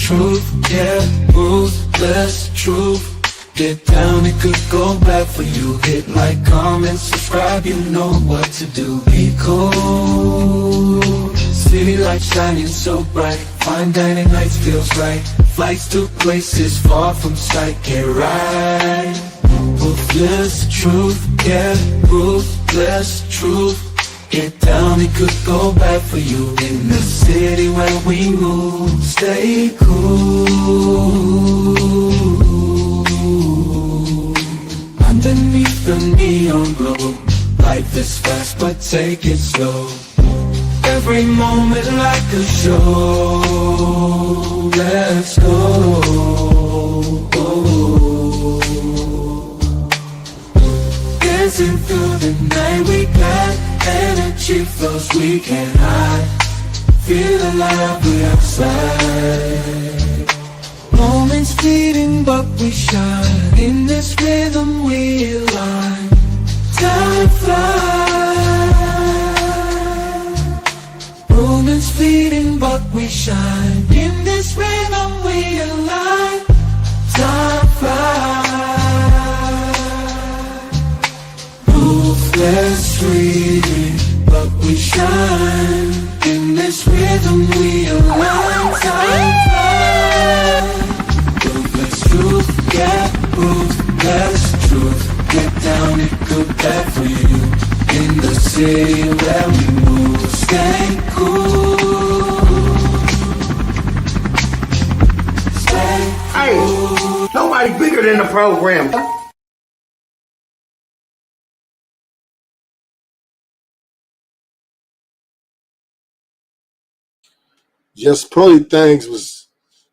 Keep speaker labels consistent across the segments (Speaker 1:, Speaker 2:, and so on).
Speaker 1: truth, yeah, ruthless truth. Get down, it could go bad for you. Hit like, comment, subscribe, you know what to do. Be cool, city lights shining so bright. Fine dining nights feels right. Flights to places far from sight. Get right, ruthless truth, yeah, ruthless truth. Get down, it could go bad for you. In the city where we move, stay cool. Underneath the neon glow, life is fast but take it slow. Every moment like a show. Let's go. Dancing through the night, we got energy flows we can't hide. Feel alive, we outside. Moments fleeting but we shine. In this rhythm we align. Time flies. Moments fleeting but we shine. In this rhythm we align. Time flies. Ruthless fleeting but we shine. In this rhythm we align. Time flies. Truth, yeah, ruthless truth. Get down, it could bad for you. In the city where we move, stay cool. Stay cool.
Speaker 2: Hey, nobody bigger than the program.
Speaker 3: Just Pearly things was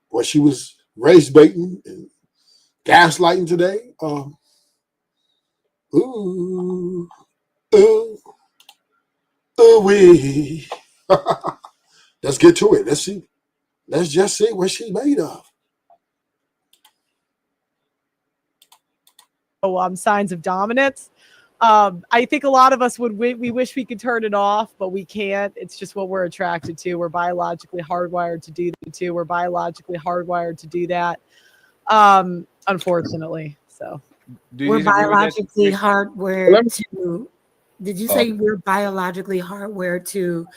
Speaker 3: what she was race baiting and gaslighting today. Wee. Let's get to it. Let's see. Let's just see what she's made of.
Speaker 4: Signs of dominance. I think a lot of us we wish we could turn it off, but we can't. It's just what we're attracted to. We're biologically hardwired to do that. Unfortunately. So
Speaker 5: we're biologically hardwired to. Did you say we're biologically hardwired to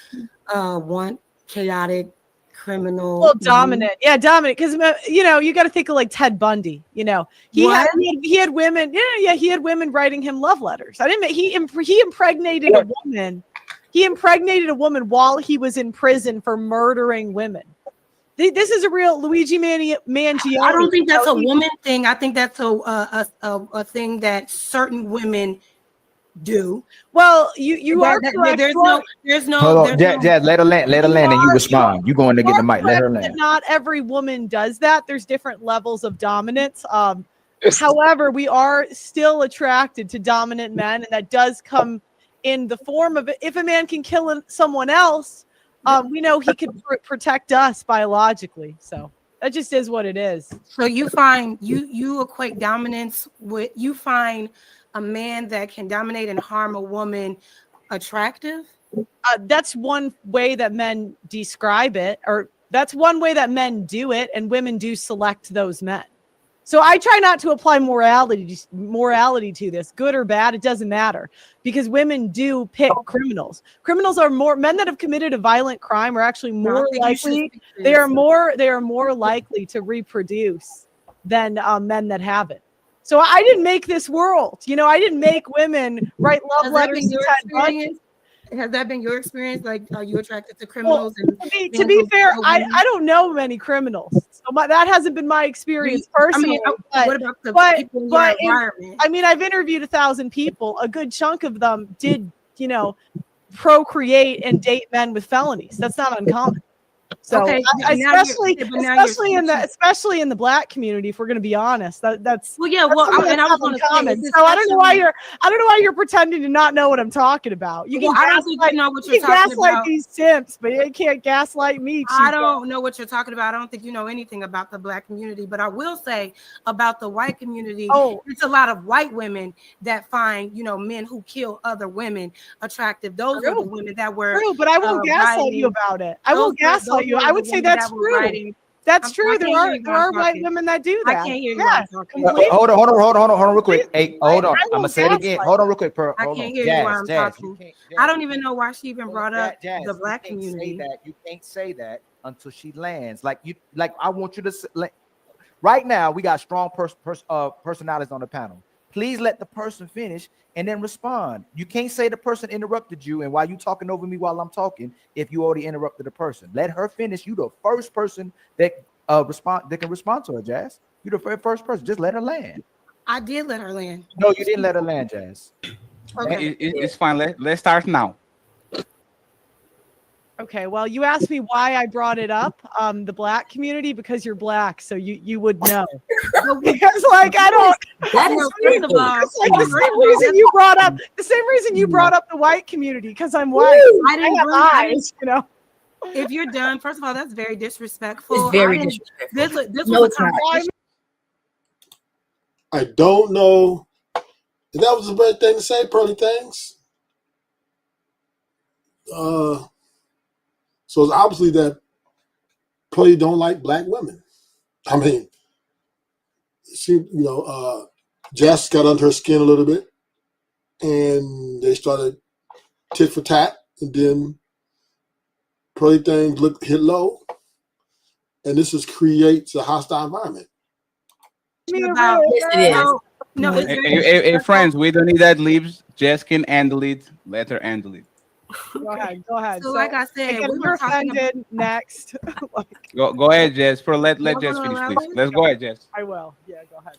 Speaker 5: want chaotic, criminal?
Speaker 4: Well, dominant. Yeah, dominant. Because you got to think of like Ted Bundy. He had women. He had women writing him love letters. He impregnated a woman. He impregnated a woman while he was in prison for murdering women. This is a real Luigi Mangione.
Speaker 5: I don't think that's a woman thing. I think that's a thing that certain women do.
Speaker 4: Well, you are correct.
Speaker 5: There's no.
Speaker 6: Hold on, Jazz, let her land, and you respond. You going to get the mic? Let her land.
Speaker 4: Not every woman does that. There's different levels of dominance. However, we are still attracted to dominant men, and that does come in the form of if a man can kill someone else, we know he can protect us biologically. So that just is what it is.
Speaker 5: So you find you equate dominance with a man that can dominate and harm a woman attractive?
Speaker 4: That's one way that men describe it, or that's one way that men do it, and women do select those men. So I try not to apply morality to this, good or bad, it doesn't matter, because women do pick criminals. Criminals are men that have committed a violent crime are actually more likely. They are more likely to reproduce than men that haven't. So I didn't make this world. I didn't make women write love letters to Ted Bundy.
Speaker 5: Has that been your experience? Like, are you attracted to criminals?
Speaker 4: Well, to be fair, I don't know many criminals, so that hasn't been my experience personally.
Speaker 5: What about the people in your environment?
Speaker 4: I've interviewed 1,000 people. A good chunk of them did, procreate and date men with felonies. That's not uncommon. So especially in the Black community, if we're going to be honest, that's
Speaker 5: well, yeah. Well, and I was going to comment.
Speaker 4: So I don't know why you're pretending to not know what I'm talking about. You can
Speaker 5: know what you're talking about.
Speaker 4: These simps, but you can't gaslight me.
Speaker 5: I don't know what you're talking about. I don't think you know anything about the Black community, but I will say about the white community. It's a lot of white women that find men who kill other women attractive. Those are the women that were
Speaker 4: true, but I won't gaslight you about it. I won't gaslight you. I would say that's true. That's true.
Speaker 5: I
Speaker 4: There
Speaker 5: can't hear you
Speaker 4: there
Speaker 5: while
Speaker 4: are
Speaker 5: I'm
Speaker 4: white
Speaker 5: talking.
Speaker 4: women that do
Speaker 5: I
Speaker 4: that.
Speaker 5: can't hear you
Speaker 4: Yeah,
Speaker 5: while I'm talking.
Speaker 4: completely.
Speaker 6: Hold on, real quick. Hey, hold on.
Speaker 4: I
Speaker 6: I'm gonna
Speaker 4: will
Speaker 6: say it again.
Speaker 4: gaslight.
Speaker 6: Hold on, real quick.
Speaker 5: I
Speaker 6: Hold
Speaker 5: can't
Speaker 6: on.
Speaker 5: hear you while I'm
Speaker 6: Jazz,
Speaker 5: talking.
Speaker 6: Jazz,
Speaker 5: I don't
Speaker 6: you
Speaker 5: even know why she even brought up the black
Speaker 6: you can't say
Speaker 5: community.
Speaker 6: that. You can't say that until she lands. Like I want you to right now. We got strong personalities on the panel. Please let the person finish and then respond. You can't say the person interrupted you and why you talking over me while I'm talking if you already interrupted the person. Let her finish. You the first person that can respond to her, Jazz. You the first person. Just let her land.
Speaker 5: I did let her land.
Speaker 6: No, you didn't let her land, Jazz.
Speaker 5: Okay.
Speaker 7: It's fine. Let's start now.
Speaker 4: Okay, well, you asked me why I brought it up, the black community, because you're black, so you would know. Because like I don't.
Speaker 5: That is first of all,
Speaker 4: It's like the same reason you brought up the white community because I'm white.
Speaker 5: I didn't
Speaker 4: have
Speaker 5: bring
Speaker 4: eyes, you know.
Speaker 5: If you're done, first of all, that's very disrespectful.
Speaker 8: It's very disrespectful.
Speaker 5: This
Speaker 8: No,
Speaker 5: was
Speaker 8: it's
Speaker 5: a
Speaker 8: not.
Speaker 5: conversation.
Speaker 3: I don't know if that was the right thing to say, Pearly things. So it's obviously that Pearly don't like black women. I mean, Jess got under her skin a little bit, and they started tit for tat, and then Pearly things hit low, and this creates a hostile environment.
Speaker 5: About,
Speaker 8: Yes, it is.
Speaker 5: no, it's very
Speaker 7: Hey,
Speaker 5: disrespectful.
Speaker 7: friends, we don't need that leaves. Jess can handle it. Let her handle it.
Speaker 4: Go ahead.
Speaker 5: So, like I said,
Speaker 4: again,
Speaker 5: we
Speaker 4: you're
Speaker 5: were talking about.
Speaker 4: offended. Next,
Speaker 7: Go ahead, Jess. Let
Speaker 5: Y'all
Speaker 7: Jess
Speaker 5: gonna
Speaker 7: finish,
Speaker 5: allow
Speaker 7: please.
Speaker 5: it?
Speaker 7: Let's go ahead, Jess.
Speaker 4: I will. Yeah, go ahead.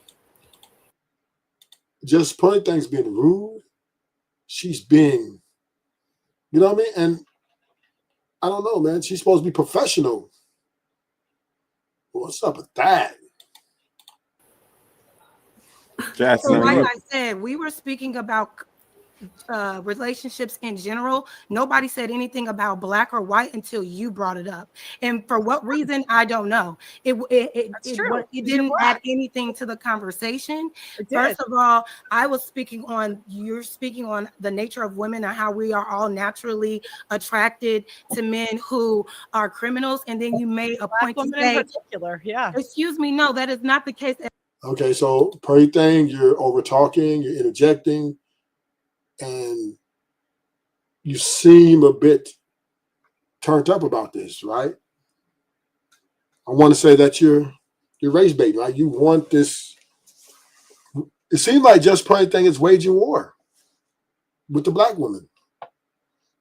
Speaker 3: Just Pearly things being rude. She's being, you know what I mean? And I don't know, man. She's supposed to be professional. What's up with that?
Speaker 7: Jess,
Speaker 5: So, like I said, we were speaking about relationships in general. Nobody said anything about black or white until you brought it up, and for what reason I don't know. It didn't add anything to the conversation. First of all, you're speaking on the nature of women and how we are all naturally attracted to men who are criminals, and then you made a point to say,
Speaker 4: in particular, yeah.
Speaker 5: Excuse me, no, that is not the case.
Speaker 3: Okay, so Pearly thing, you're over talking, you're interjecting, and you seem a bit turned up about this, right? I want to say that you're race baiting, right? You want this. It seems like Just Pearly thing is waging war with the black woman.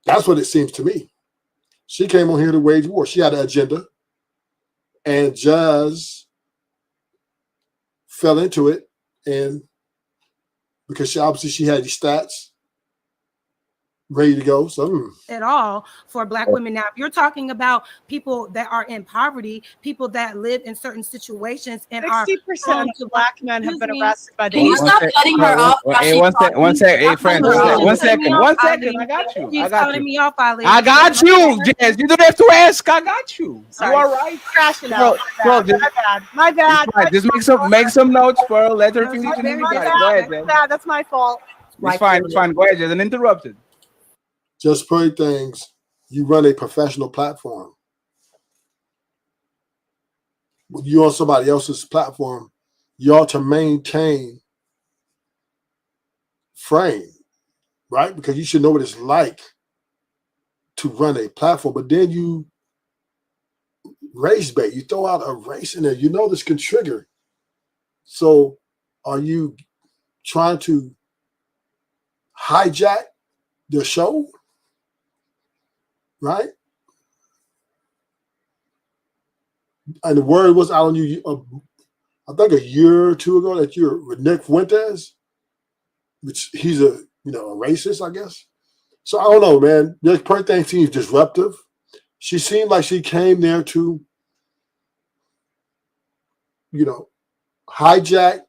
Speaker 3: That's what it seems to me. She came on here to wage war. She had an agenda, and Jazz fell into it, and because she had these stats ready to go. So
Speaker 5: at all for black women. Now, if you're talking about people that are in poverty, people that live in certain situations, and
Speaker 4: 60% of black men have been arrested by the.
Speaker 8: Can you stop cutting her off?
Speaker 7: Hey, one sec. Hey, friends, one second. I got you.
Speaker 5: She's cutting me off, Ali.
Speaker 7: I got you, Jess. You don't have to ask. I got you.
Speaker 4: Sorry.
Speaker 7: You all right?
Speaker 4: Crashing out. My bad.
Speaker 7: Just make some notes, Pearl. Let her finish. Go ahead, Jess.
Speaker 4: That's my fault.
Speaker 7: It's fine. Go ahead, Jess. Uninterrupted.
Speaker 3: Just Pearly things, you run a professional platform. When you're on somebody else's platform, you ought to maintain frame, right? Because you should know what it's like to run a platform. But then you race bait. You throw out a race in there. You know this can trigger. So are you trying to hijack the show? Right? And the word was out on you, I think a year or two ago, that you're with Nick Fuentes, which he's a racist, I guess. So I don't know, man. This Pearly thing seems disruptive. She seemed like she came there to, hijack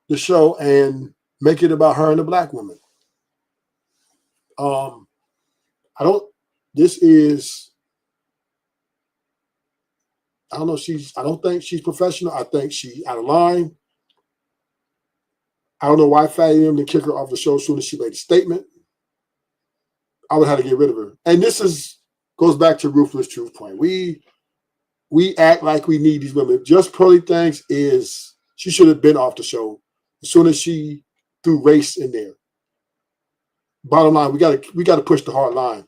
Speaker 3: the show and make it about her and the black woman. I don't think she's professional. I think she's out of line. I don't know why Fatty didn't kick her off the show as soon as she made a statement. I would have to get rid of her. And this goes back to Ruthless Truth point. we act like we need these women. Just Pearly thinks is she should have been off the show as soon as she threw race in there. Bottom line, we gotta push the hard line.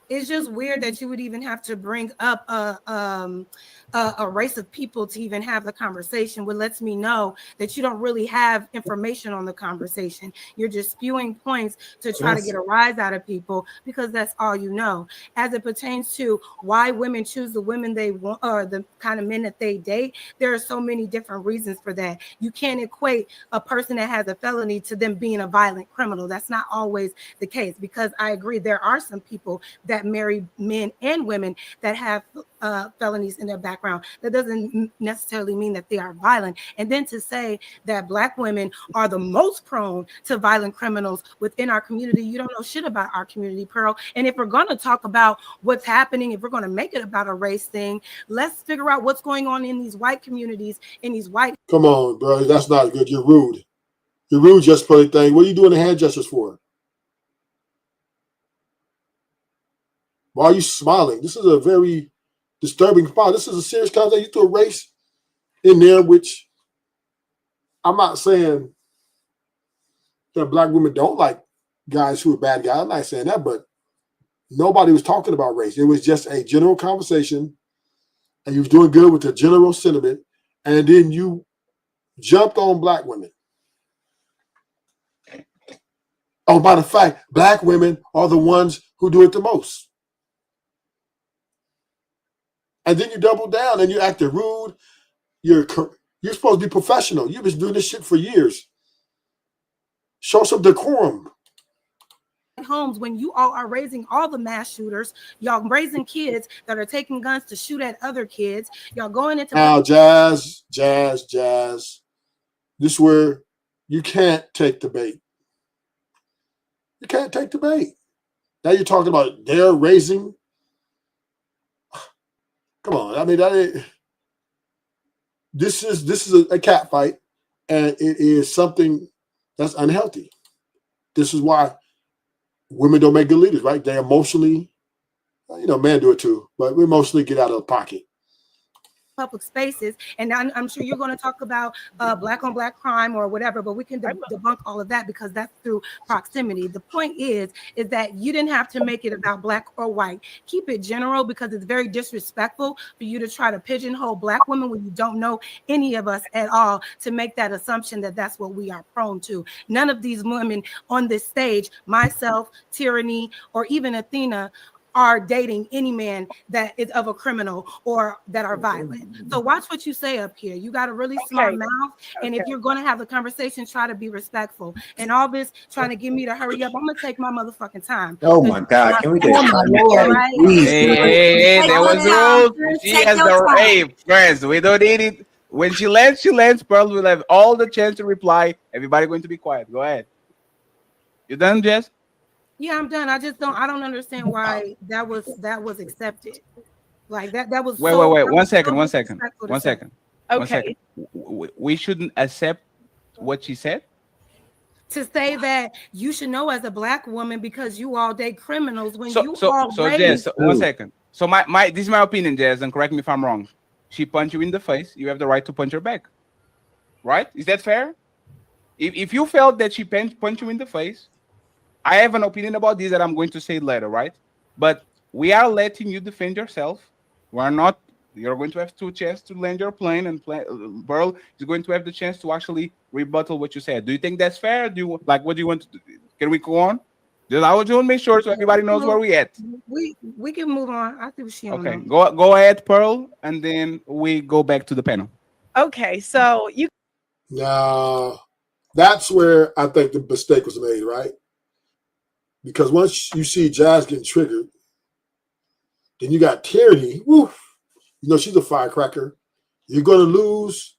Speaker 5: It's just weird that you would even have to bring up a race of people to even have the conversation, which lets me know that you don't really have information on the conversation. You're just spewing points to try to get a rise out of people because that's all you know. As it pertains to why women choose the women they want or the kind of men that they date, there are so many different reasons for that. You can't equate a person that has a felony to them being a violent criminal. That's not always the case, because I agree there are some people that marry men and women that have felonies in their background. That doesn't necessarily mean that they are violent. And then to say that Black women are the most prone to violent criminals within our community, you don't know shit about our community, Pearl. And if we're going to talk about what's happening, if we're going to make it about a race thing, let's figure out what's going on in these white communities, in these white.
Speaker 3: Come on, bro. That's not good. You're rude. You're rude, Just Pearly thing. What are you doing the hand gestures for? Why are you smiling? This is a very disturbing spot. This is a serious conversation. You threw a race in there, which I'm not saying that Black women don't like guys who are bad guys. I'm not saying that, but nobody was talking about race. It was just a general conversation, and you was doing good with the general sentiment, and then you jumped on Black women. Oh, by the fact, Black women are the ones who do it the most. And then you double down and you acted rude. You're supposed to be professional. You've been doing this shit for years. Show some decorum.
Speaker 5: Homes when you all are raising all the mass shooters, y'all raising kids that are taking guns to shoot at other kids. Y'all going into
Speaker 3: now, Jazz. This is where you can't take the bait. You can't take the bait. Now you're talking about they're raising. Come on, I mean this is a cat fight, and it is something that's unhealthy. This is why women don't make good leaders, right? They emotionally, men do it too, but we emotionally get out of the pocket.
Speaker 5: Public spaces, and I'm sure you're going to talk about Black on Black crime or whatever, but we can debunk all of that because that's through proximity. The point is that you didn't have to make it about Black or white. Keep it general, because it's very disrespectful for you to try to pigeonhole Black women when you don't know any of us at all, to make that assumption that that's what we are prone to. None of these women on this stage, myself, Tyranny, or even Athena, are dating any man that is of a criminal or that are violent. So watch what you say up here. You got a really smart mouth. And if you're going to have the conversation, try to be respectful. And all this trying to get me to hurry up, I'm going to take my motherfucking time.
Speaker 2: Oh my God. Can we get
Speaker 5: right?
Speaker 7: Hey, there was rules. She has the hey, friends. We don't need it. When she lands, Pearl will have all the chance to reply. Everybody going to be quiet. Go ahead. You done, Jess?
Speaker 5: Yeah, I'm done. I don't understand why that was accepted. Like that was
Speaker 7: wait. 1 second.
Speaker 4: Okay.
Speaker 7: We shouldn't accept what she said.
Speaker 5: To say that you should know as a Black woman because you all date criminals when
Speaker 7: So Jess, 1 second. So this is my opinion, Jess, and correct me if I'm wrong. She punched you in the face. You have the right to punch her back. Right? Is that fair? If you felt that she punched you in the face, I have an opinion about this that I'm going to say later, right? But we are letting you defend yourself. We're not. You're going to have 2 chances to land your plane, and Pearl is going to have the chance to actually rebuttal what you said. Do you think that's fair? What do you want to do? Can we go on? I want to make sure so everybody knows where we at.
Speaker 5: We can move on. I think she
Speaker 7: okay. Go ahead, Pearl, and then we go back to the panel.
Speaker 4: Okay, so you.
Speaker 3: Now, that's where I think the mistake was made, right? Because once you see Jazz getting triggered, then you got Tyranny. Woo, she's a firecracker. You're gonna lose.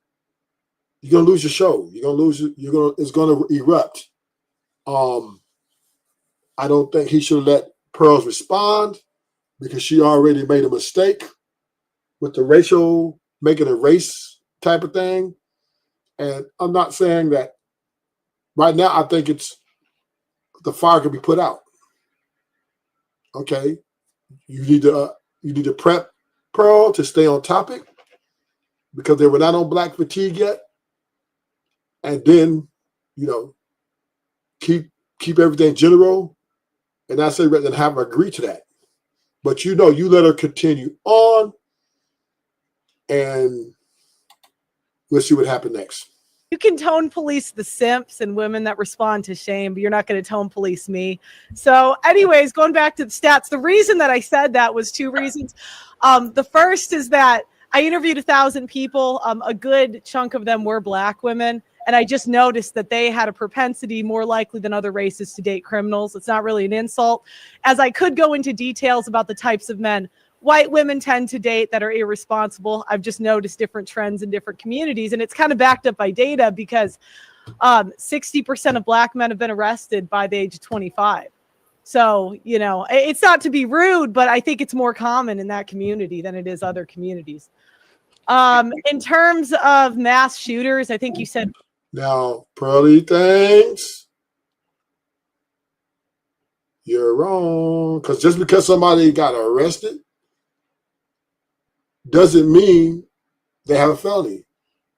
Speaker 3: You're gonna lose your show. It's gonna erupt. I don't think he should let Pearls respond because she already made a mistake with the making a race type of thing. And I'm not saying that right now. I think the fire can be put out. Okay, you need to You need to prep Pearl to stay on topic because they were not on Black fatigue yet. And then, keep everything general. And I say rather than have her agree to that. But you let her continue on, and we'll see what happens next.
Speaker 4: You can tone police the simps and women that respond to shame, but you're not going to tone police me. So anyways, going back to the stats, the reason that I said that was two reasons. The first is that I interviewed 1,000 people. A good chunk of them were Black women. And I just noticed that they had a propensity more likely than other races to date criminals. It's not really an insult. As I could go into details about the types of men white women tend to date that are irresponsible. I've just noticed different trends in different communities. And it's kind of backed up by data because 60% of Black men have been arrested by the age of 25. So, it's not to be rude, but I think it's more common in that community than it is other communities. In terms of mass shooters, I think you said.
Speaker 3: Now, Pearly thinks you're wrong. Because just because somebody got arrested doesn't mean they have a felony.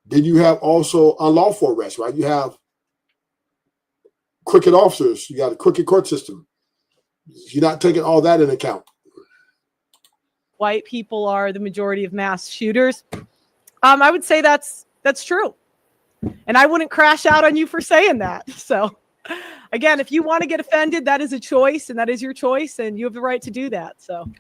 Speaker 3: Then you have also unlawful arrest, right? You have crooked officers. You got a crooked court system. You're not taking all that into account.
Speaker 4: White people are the majority of mass shooters. I would say that's true. And I wouldn't crash out on you for saying that. So again, if you want to get offended, that is a choice and that is your choice and you have the right to do that. So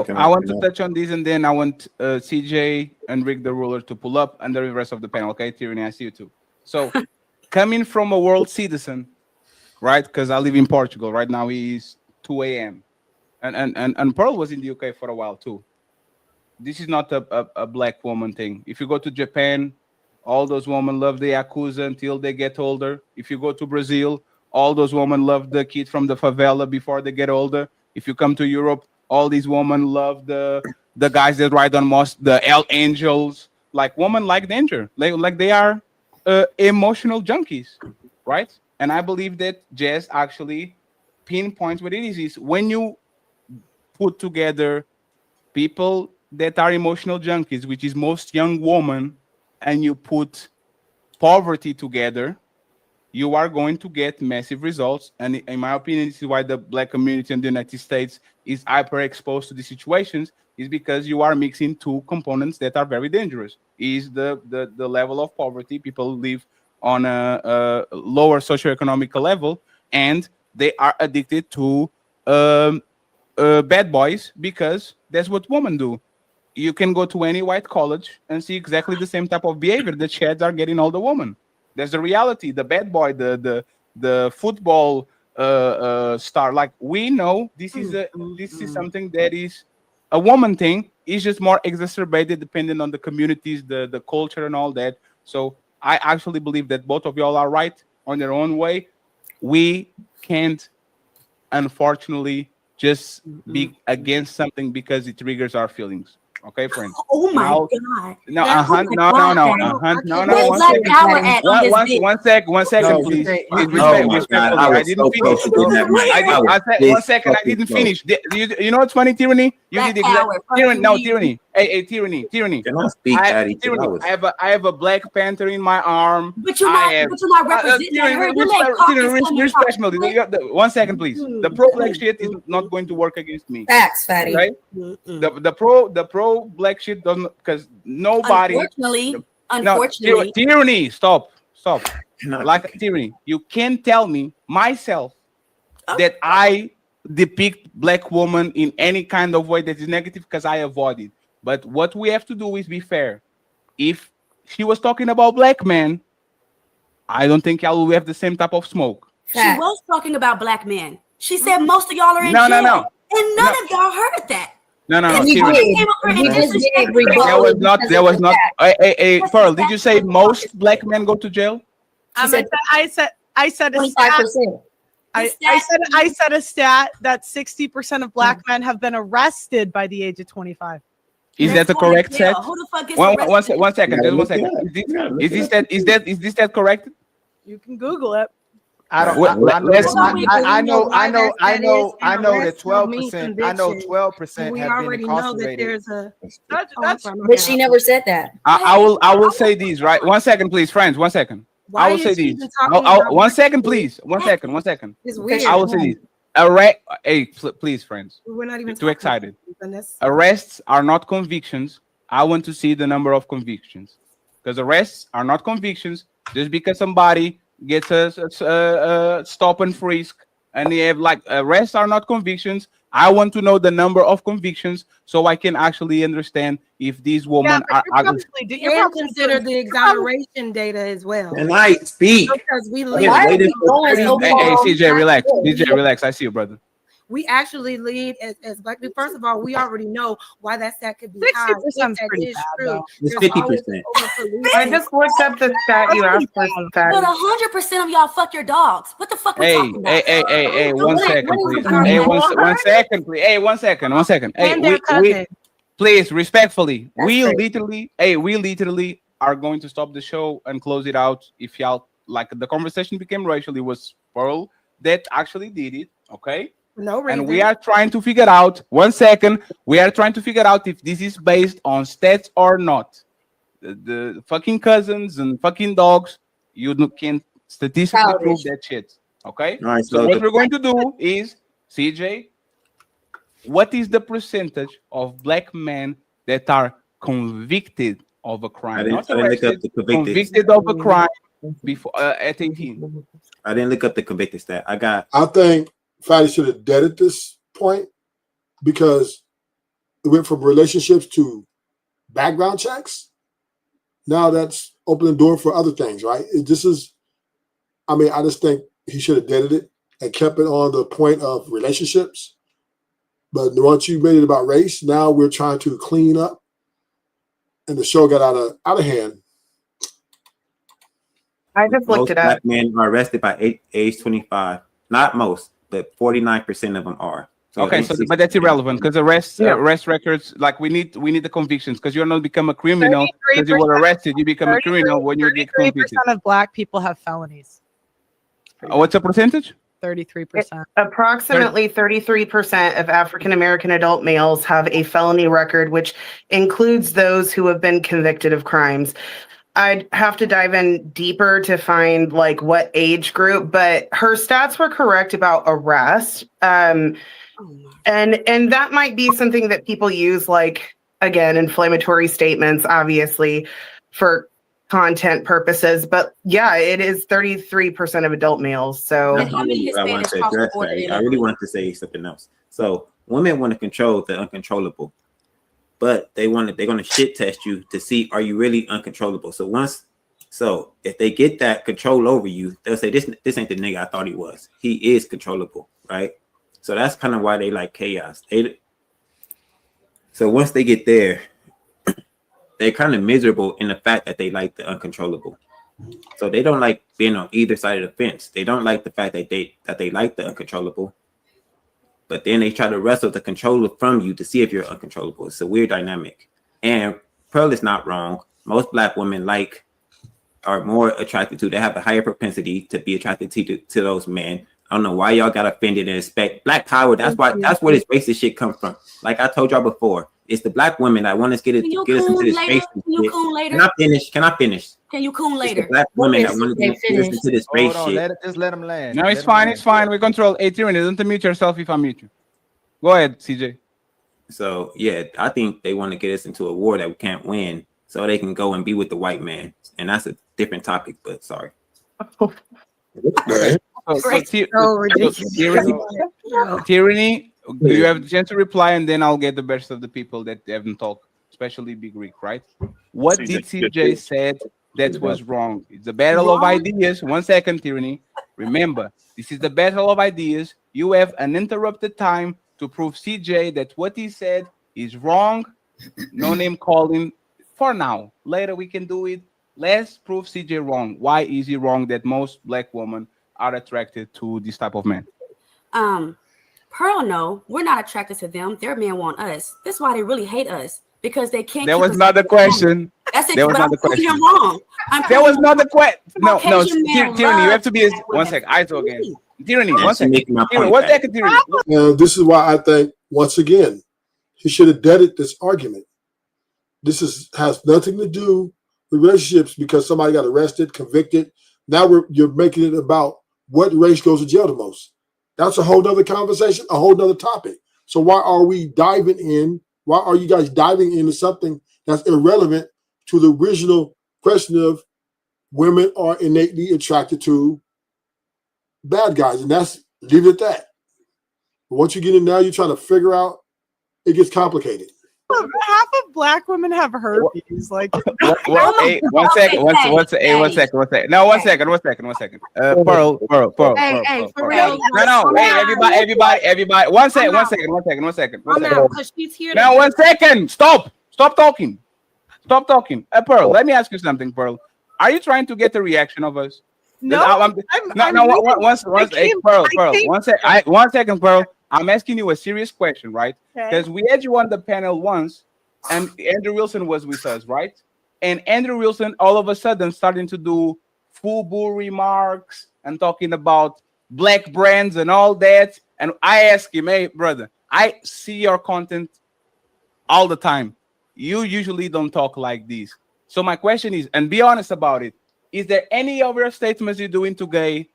Speaker 7: I want to touch on this and then I want CJ and Rick the Ruler to pull up and the rest of the panel. Okay, Tierney, I see you too. So coming from a world citizen, right? Because I live in Portugal. Right now it's 2 a.m. And Pearl was in the UK for a while too. This is not a Black woman thing. If you go to Japan, all those women love the Yakuza until they get older. If you go to Brazil, all those women love the kid from the favela before they get older. If you come to Europe, all these women love the guys that ride on the L Angels. Like women like danger. Like they are emotional junkies, right? And I believe that Jazz actually pinpoints what it is when you put together people that are emotional junkies, which is most young women, and you put poverty together, you are going to get massive results. And in my opinion, this is why the Black community in the United States is hyper exposed to these situations, is because you are mixing two components that are very dangerous. Is the level of poverty. People live on a lower socioeconomic level, and they are addicted to bad boys because that's what women do. You can go to any white college and see exactly the same type of behavior that shads are getting all the women. That's the reality. The bad boy, the football star. Like we know this is something that is a woman thing. It's just more exacerbated depending on the communities, the culture, and all that. So I actually believe that both of y'all are right on their own way. We can't, unfortunately, just be against something because it triggers our feelings. Okay, friends.
Speaker 8: Oh my God.
Speaker 7: No, one second, please. Respectfully, I didn't finish. I said 1 second. I didn't finish. You know what's funny, Tyranny? You did exactly. Tyranny. No, Tyranny. Hey, Tyranny.
Speaker 9: Can I speak, Daddy?
Speaker 7: Tyranny. I have a Black Panther in my arm.
Speaker 8: But you're not representing her.
Speaker 7: Respectfully, 1 second, please. The pro Black shit is not going to work against me.
Speaker 8: Facts, Fatty.
Speaker 7: Right? The pro Black shit doesn't, because nobody. Unfortunately, Tyranny. Stop. Like Tyranny, you can't tell me myself that I depict Black woman in any kind of way that is negative because I avoid it. But what we have to do is be fair. If she was talking about Black men, I don't think y'all will have the same type of smoke.
Speaker 8: She was talking about Black men. She said most of y'all are in jail.
Speaker 7: No.
Speaker 8: And none of y'all heard that.
Speaker 7: No.
Speaker 8: There
Speaker 7: was not. Hey, Pearl, did you say most Black men go to jail?
Speaker 4: I said a stat. I said a stat that 60% of Black men have been arrested by the age of 25.
Speaker 7: Is that the correct stat?
Speaker 8: Who the fuck is
Speaker 7: one second. Just 1 second. Is this that correct?
Speaker 4: You can Google it.
Speaker 6: I don't. I know that 12%. I know 12%
Speaker 5: We
Speaker 6: have been
Speaker 5: already know that
Speaker 6: incarcerated.
Speaker 5: there's a.
Speaker 8: But she never said that.
Speaker 7: I will say these, right? 1 second, please, friends. 1 second. I will say these. 1 second, please. 1 second. 1 second.
Speaker 5: It's weird.
Speaker 7: I will say these. Arrest. Hey, please, friends.
Speaker 5: We're not even
Speaker 7: too excited.
Speaker 5: About
Speaker 7: Arrests are not convictions. I want to see the number of convictions, because arrests are not convictions. Just because somebody gets a stop and frisk, and they have like arrests are not convictions. I want to know the number of convictions so I can actually understand if these women are
Speaker 5: consider the exoneration data as well.
Speaker 2: And I speak.
Speaker 5: Because we
Speaker 2: Hey,
Speaker 7: CJ, relax. CJ, relax. I see you, brother.
Speaker 5: We actually lead as black people. First of all, we already know why that stat could be high.
Speaker 4: 60% is pretty bad, though.
Speaker 2: It's 50%.
Speaker 9: I just looked up the stat you asked for.
Speaker 8: But 100% of y'all fuck your dogs. What the fuck we talking about?
Speaker 7: Hey, 1 second, please. Hey, 1 second, please. Hey, 1 second, 1 second. Hey, we please, respectfully, we literally are going to stop the show and close it out. If y'all like, the conversation became racial, it was Pearl that actually did it, okay?
Speaker 5: No reason.
Speaker 7: And we are trying to figure out, 1 second, we are trying to figure out if this is based on stats or not. The fucking cousins and fucking dogs, you can statistically prove that shit. Okay?
Speaker 2: All right,
Speaker 7: so what we're going to do is, CJ, what is the percentage of black men that are convicted of a crime?
Speaker 2: I didn't look up the
Speaker 7: convicted of a crime before at 18.
Speaker 2: I didn't look up the convicted stat.
Speaker 3: I think Fatty should have dead at this point, because it went from relationships to background checks. Now that's opening the door for other things, right? I just think he should have deaded it and kept it on the point of relationships. But once you made it about race, now we're trying to clean up, and the show got out of hand.
Speaker 9: I just looked it up.
Speaker 2: Black men are arrested by age 25. Not most, but 49% of them are. So
Speaker 7: okay, but that's irrelevant, because arrest records, like we need the convictions, because you're not become a criminal because you were arrested. You become a criminal when you get convicted.
Speaker 4: 33% of black people have felonies.
Speaker 7: What's the percentage?
Speaker 4: 33%.
Speaker 9: Approximately 33% of African American adult males have a felony record, which includes those who have been convicted of crimes. I'd have to dive in deeper to find like what age group, but her stats were correct about arrest. And that might be something that people use, like, again, inflammatory statements, obviously, for content purposes. But yeah, it is 33% of adult males. So
Speaker 2: I really wanted to say something else. So women want to control the uncontrollable, but they're going to shit test you to see, are you really uncontrollable? So if they get that control over you, they'll say, this ain't the nigga I thought he was. He is controllable, right? So that's kind of why they like chaos. So once they get there, they're kind of miserable in the fact that they like the uncontrollable. So they don't like being on either side of the fence. They don't like the fact that they like the uncontrollable, but then they try to wrestle the controller from you to see if you're uncontrollable. It's a weird dynamic. And Pearl is not wrong. Most black women are more attracted to, they have a higher propensity to be attracted to those men. I don't know why y'all got offended and expect black power. That's where this racist shit comes from. Like I told y'all before, it's the black women that want us get us into this racist shit. Can I finish?
Speaker 8: Can you coon later?
Speaker 2: It's the black women that want to get us into this race shit.
Speaker 6: Just let them land.
Speaker 7: No, it's fine. It's fine. We control. Hey, Tyranny, don't mute yourself if I mute you. Go ahead, CJ.
Speaker 2: So yeah, I think they want to get us into a war that we can't win, so they can go and be with the white man, and that's a different topic. But sorry.
Speaker 7: Tyranny, you have the chance to reply, and then I'll get the best of the people that haven't talked, especially Big Rick, right? What did CJ said that was wrong? It's a battle of ideas. 1 second, Tyranny. Remember, this is the battle of ideas. You have uninterrupted time to prove CJ that what he said is wrong. No name calling for now. Later we can do it. Let's prove CJ wrong. Why is he wrong that most black women are attracted to this type of man?
Speaker 8: Pearl, no, we're not attracted to them. Their men want us. That's why they really hate us. because they can't.
Speaker 7: There was not the question.
Speaker 8: That's it.
Speaker 7: There was
Speaker 8: But
Speaker 7: not
Speaker 8: I'm
Speaker 7: the
Speaker 8: proving
Speaker 7: question.
Speaker 8: him wrong.
Speaker 7: There was not the question. No,
Speaker 8: Caucasian men
Speaker 7: Tyranny, you have
Speaker 8: love
Speaker 7: to be.
Speaker 8: black
Speaker 7: One
Speaker 8: women.
Speaker 7: second. I talk again. Tyranny,
Speaker 2: Yeah,
Speaker 7: one
Speaker 2: she
Speaker 7: second.
Speaker 2: making my
Speaker 7: Tyranny,
Speaker 2: point
Speaker 7: one
Speaker 2: back.
Speaker 7: second, Tyranny.
Speaker 3: Now, this is why I think, once again, he should have deaded this argument. This has nothing to do with relationships because somebody got arrested, convicted. Now you're making it about what race goes to jail the most. That's a whole nother conversation, a whole nother topic. So why are we diving in? Why are you guys diving into something that's irrelevant to the original question of women are innately attracted to bad guys? And that's, leave it at that. But once you get in now, you're trying to figure out, it gets complicated.
Speaker 4: Half of black women have herpes. Like,
Speaker 7: Hey, one second. No, one second. Pearl.
Speaker 5: Hey, for real.
Speaker 7: No, hey, everybody. One second.
Speaker 5: Because she's here.
Speaker 7: Now, 1 second. Stop talking. Pearl, let me ask you something, Pearl. Are you trying to get the reaction of us?
Speaker 4: no,
Speaker 7: One second, Pearl. I'm asking you a serious question, right? Because we had you on the panel once, and Andrew Wilson was with us, right? And Andrew Wilson all of a sudden starting to do FUBU remarks and talking about black brands and all that. And I asked him, hey, brother, I see your content all the time. You usually don't talk like this. So my question is, and be honest about it, is there any of your statements you're doing today,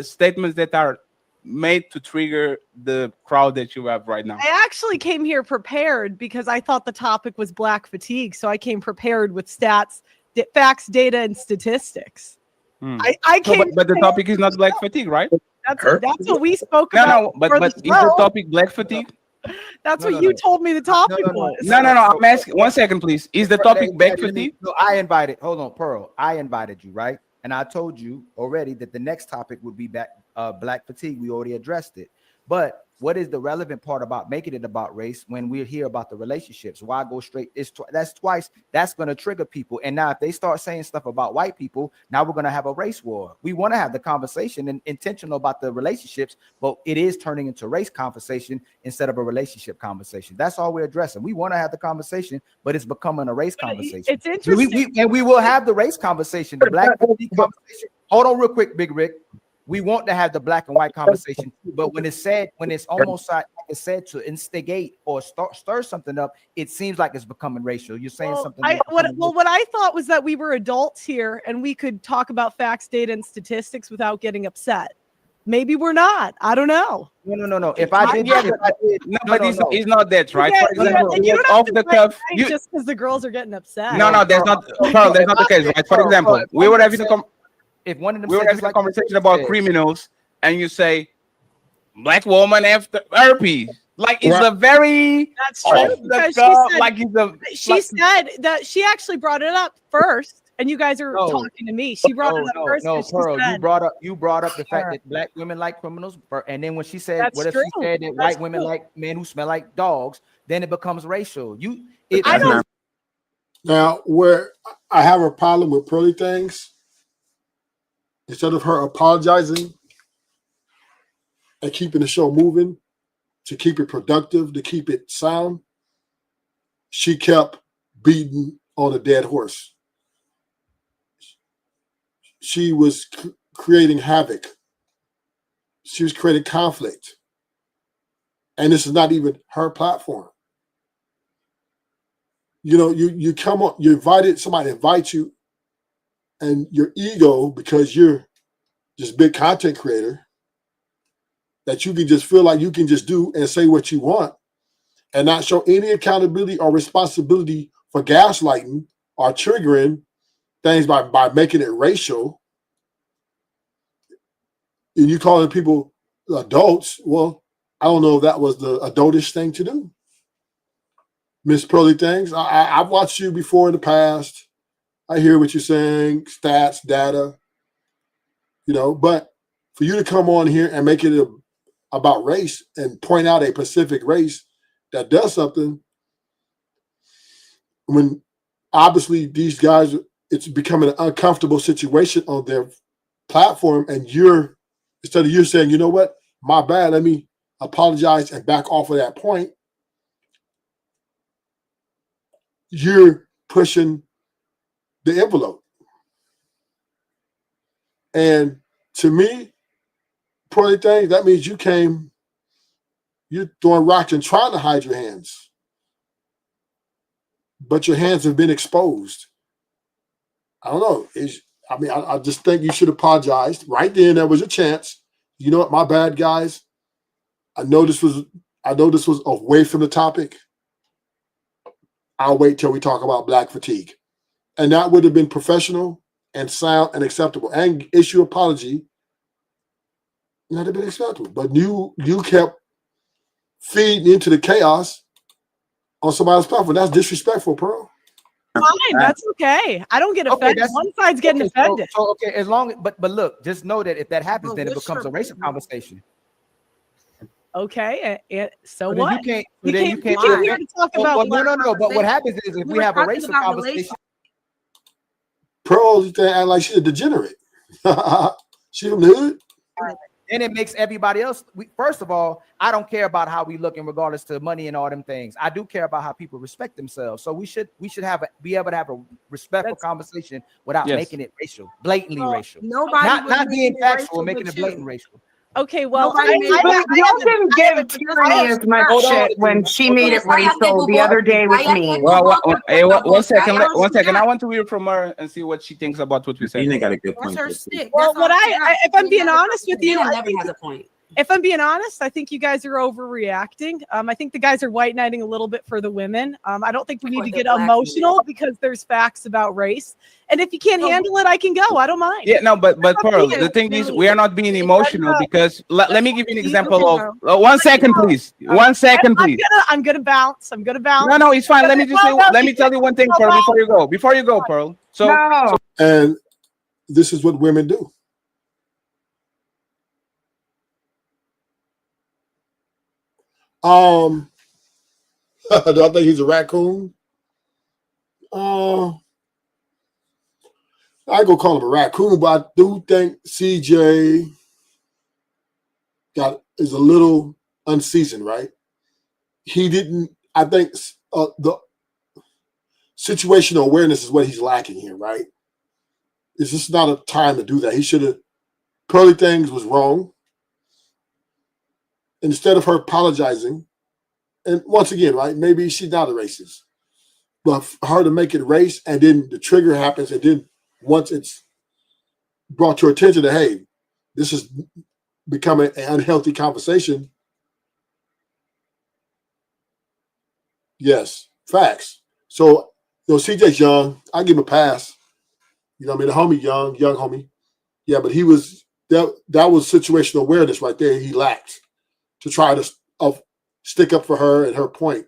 Speaker 7: statements that are made to trigger the crowd that you have right now?
Speaker 4: I actually came here prepared because I thought the topic was black fatigue. So I came prepared with stats, facts, data, and statistics. I came,
Speaker 7: but the topic is not black fatigue, right?
Speaker 4: That's what we spoke about.
Speaker 7: But is the topic black fatigue?
Speaker 4: That's what you told me the topic was.
Speaker 7: No. I'm asking. 1 second, please. Is the topic black fatigue?
Speaker 6: No, hold on, Pearl. I invited you, right? And I told you already that the next topic would be black fatigue. We already addressed it. But what is the relevant part about making it about race when we're here about the relationships? Why go straight? That's twice. That's going to trigger people. And now if they start saying stuff about white people, now we're going to have a race war. We want to have the conversation and intentional about the relationships, but it is turning into race conversation instead of a relationship conversation. That's all we're addressing. We want to have the conversation, but it's becoming a race conversation.
Speaker 4: It's interesting.
Speaker 6: We will have the race conversation, the black conversation. Hold on real quick, Big Rick. We want to have the black and white conversation, but when it's almost like it's said to instigate or stir something up, it seems like it's becoming racial. You're saying something.
Speaker 4: What I thought was that we were adults here and we could talk about facts, data, and statistics without getting upset. Maybe we're not. I don't know.
Speaker 6: No. If I did,
Speaker 7: it's not that, right?
Speaker 4: Yeah,
Speaker 7: For example,
Speaker 4: you don't
Speaker 7: off the cuff.
Speaker 4: Just because the girls are getting upset.
Speaker 7: No, that's not. Carl, that's not the case, right? For example, we were having a conversation about criminals, and you say black woman after herpes. Like it's a very
Speaker 4: that's true. She said that she actually brought it up first, and you guys are talking to me. She brought it up first.
Speaker 6: No, Pearl, you brought up the fact that black women like criminals, and then when she said,
Speaker 4: that's
Speaker 6: what if
Speaker 4: true.
Speaker 6: she said that white women like men who smell like dogs? Then it becomes racial.
Speaker 3: Now, where I have a problem with Pearly things, instead of her apologizing and keeping the show moving, to keep it productive, to keep it sound, she kept beating on a dead horse. She was creating havoc. She was creating conflict. And this is not even her platform. You know, you come on, you invited, somebody invites you, and your ego, because you're just big content creator, that you can just feel like you can just do and say what you want and not show any accountability or responsibility for gaslighting or triggering things by making it racial. And you calling people adults. Well, I don't know if that was the adultish thing to do. Miss Pearly things. I've watched you before in the past. I hear what you're saying, stats, data, but for you to come on here and make it about race and point out a specific race that does something, when obviously these guys, it's becoming an uncomfortable situation on their platform, and instead of you saying, you know what, my bad, let me apologize and back off of that point, you're pushing the envelope. And to me, Pearly thing, that means you're throwing rocks and trying to hide your hands. But your hands have been exposed. I don't know. I just think you should apologize. Right then, there was a chance. You know what? My bad, guys. I know this was away from the topic. I'll wait till we talk about black fatigue. And that would have been professional and sound and acceptable. And issue apology. Not have been acceptable. But you kept feeding into the chaos on somebody's platform. That's disrespectful, Pearl.
Speaker 4: Fine, that's okay. I don't get offended. One side's getting offended.
Speaker 6: So okay, as long but look, just know that if that happens, then it becomes a racial conversation.
Speaker 4: Okay, so
Speaker 6: but
Speaker 4: what?
Speaker 6: You can't
Speaker 4: talk about
Speaker 6: no. But what happens is if we have a racial conversation,
Speaker 3: Pearl act like she's a degenerate. She from the hood.
Speaker 6: And it makes everybody else. First of all, I don't care about how we look in regardless to money and all them things. I do care about how people respect themselves. So we should be able to have a respectful conversation without making it racial, blatantly racial.
Speaker 5: Nobody
Speaker 6: not being factual, making it blatant racial.
Speaker 4: Okay, well,
Speaker 9: y'all didn't give Tierney as much shit when she made it racial the other day with me.
Speaker 7: Well, one second. I want to hear from her and see what she thinks about what we said.
Speaker 2: You got a good point.
Speaker 4: Well, if I'm being honest with you,
Speaker 8: never has a point.
Speaker 4: If I'm being honest, I think you guys are overreacting. I think the guys are white knighting a little bit for the women. I don't think we need to get emotional because there's facts about race. And if you can't handle it, I can go. I don't mind.
Speaker 7: Yeah, no, but Pearl, the thing is, we are not being emotional because let me give you an example of 1 second, please. 1 second, please.
Speaker 4: I'm gonna bounce.
Speaker 7: No, it's fine. Let me tell you one thing, Pearl, before you go, Pearl.
Speaker 3: And this is what women do. Do I think he's a raccoon? I ain't gonna call him a raccoon, but I do think CJ is a little unseasoned, right? He didn't. I think the situational awareness is what he's lacking here, right? It's just not a time to do that. He should have. Pearly Things was wrong. Instead of her apologizing, and once again, right, maybe she's not a racist, but for her to make it race, and then the trigger happens, and then once it's brought to her attention that, hey, this is becoming an unhealthy conversation. Yes, facts. So, CJ's young. I give him a pass. The homie young homie. Yeah, but he was, that was situational awareness right there. He lacked to try to stick up for her and her point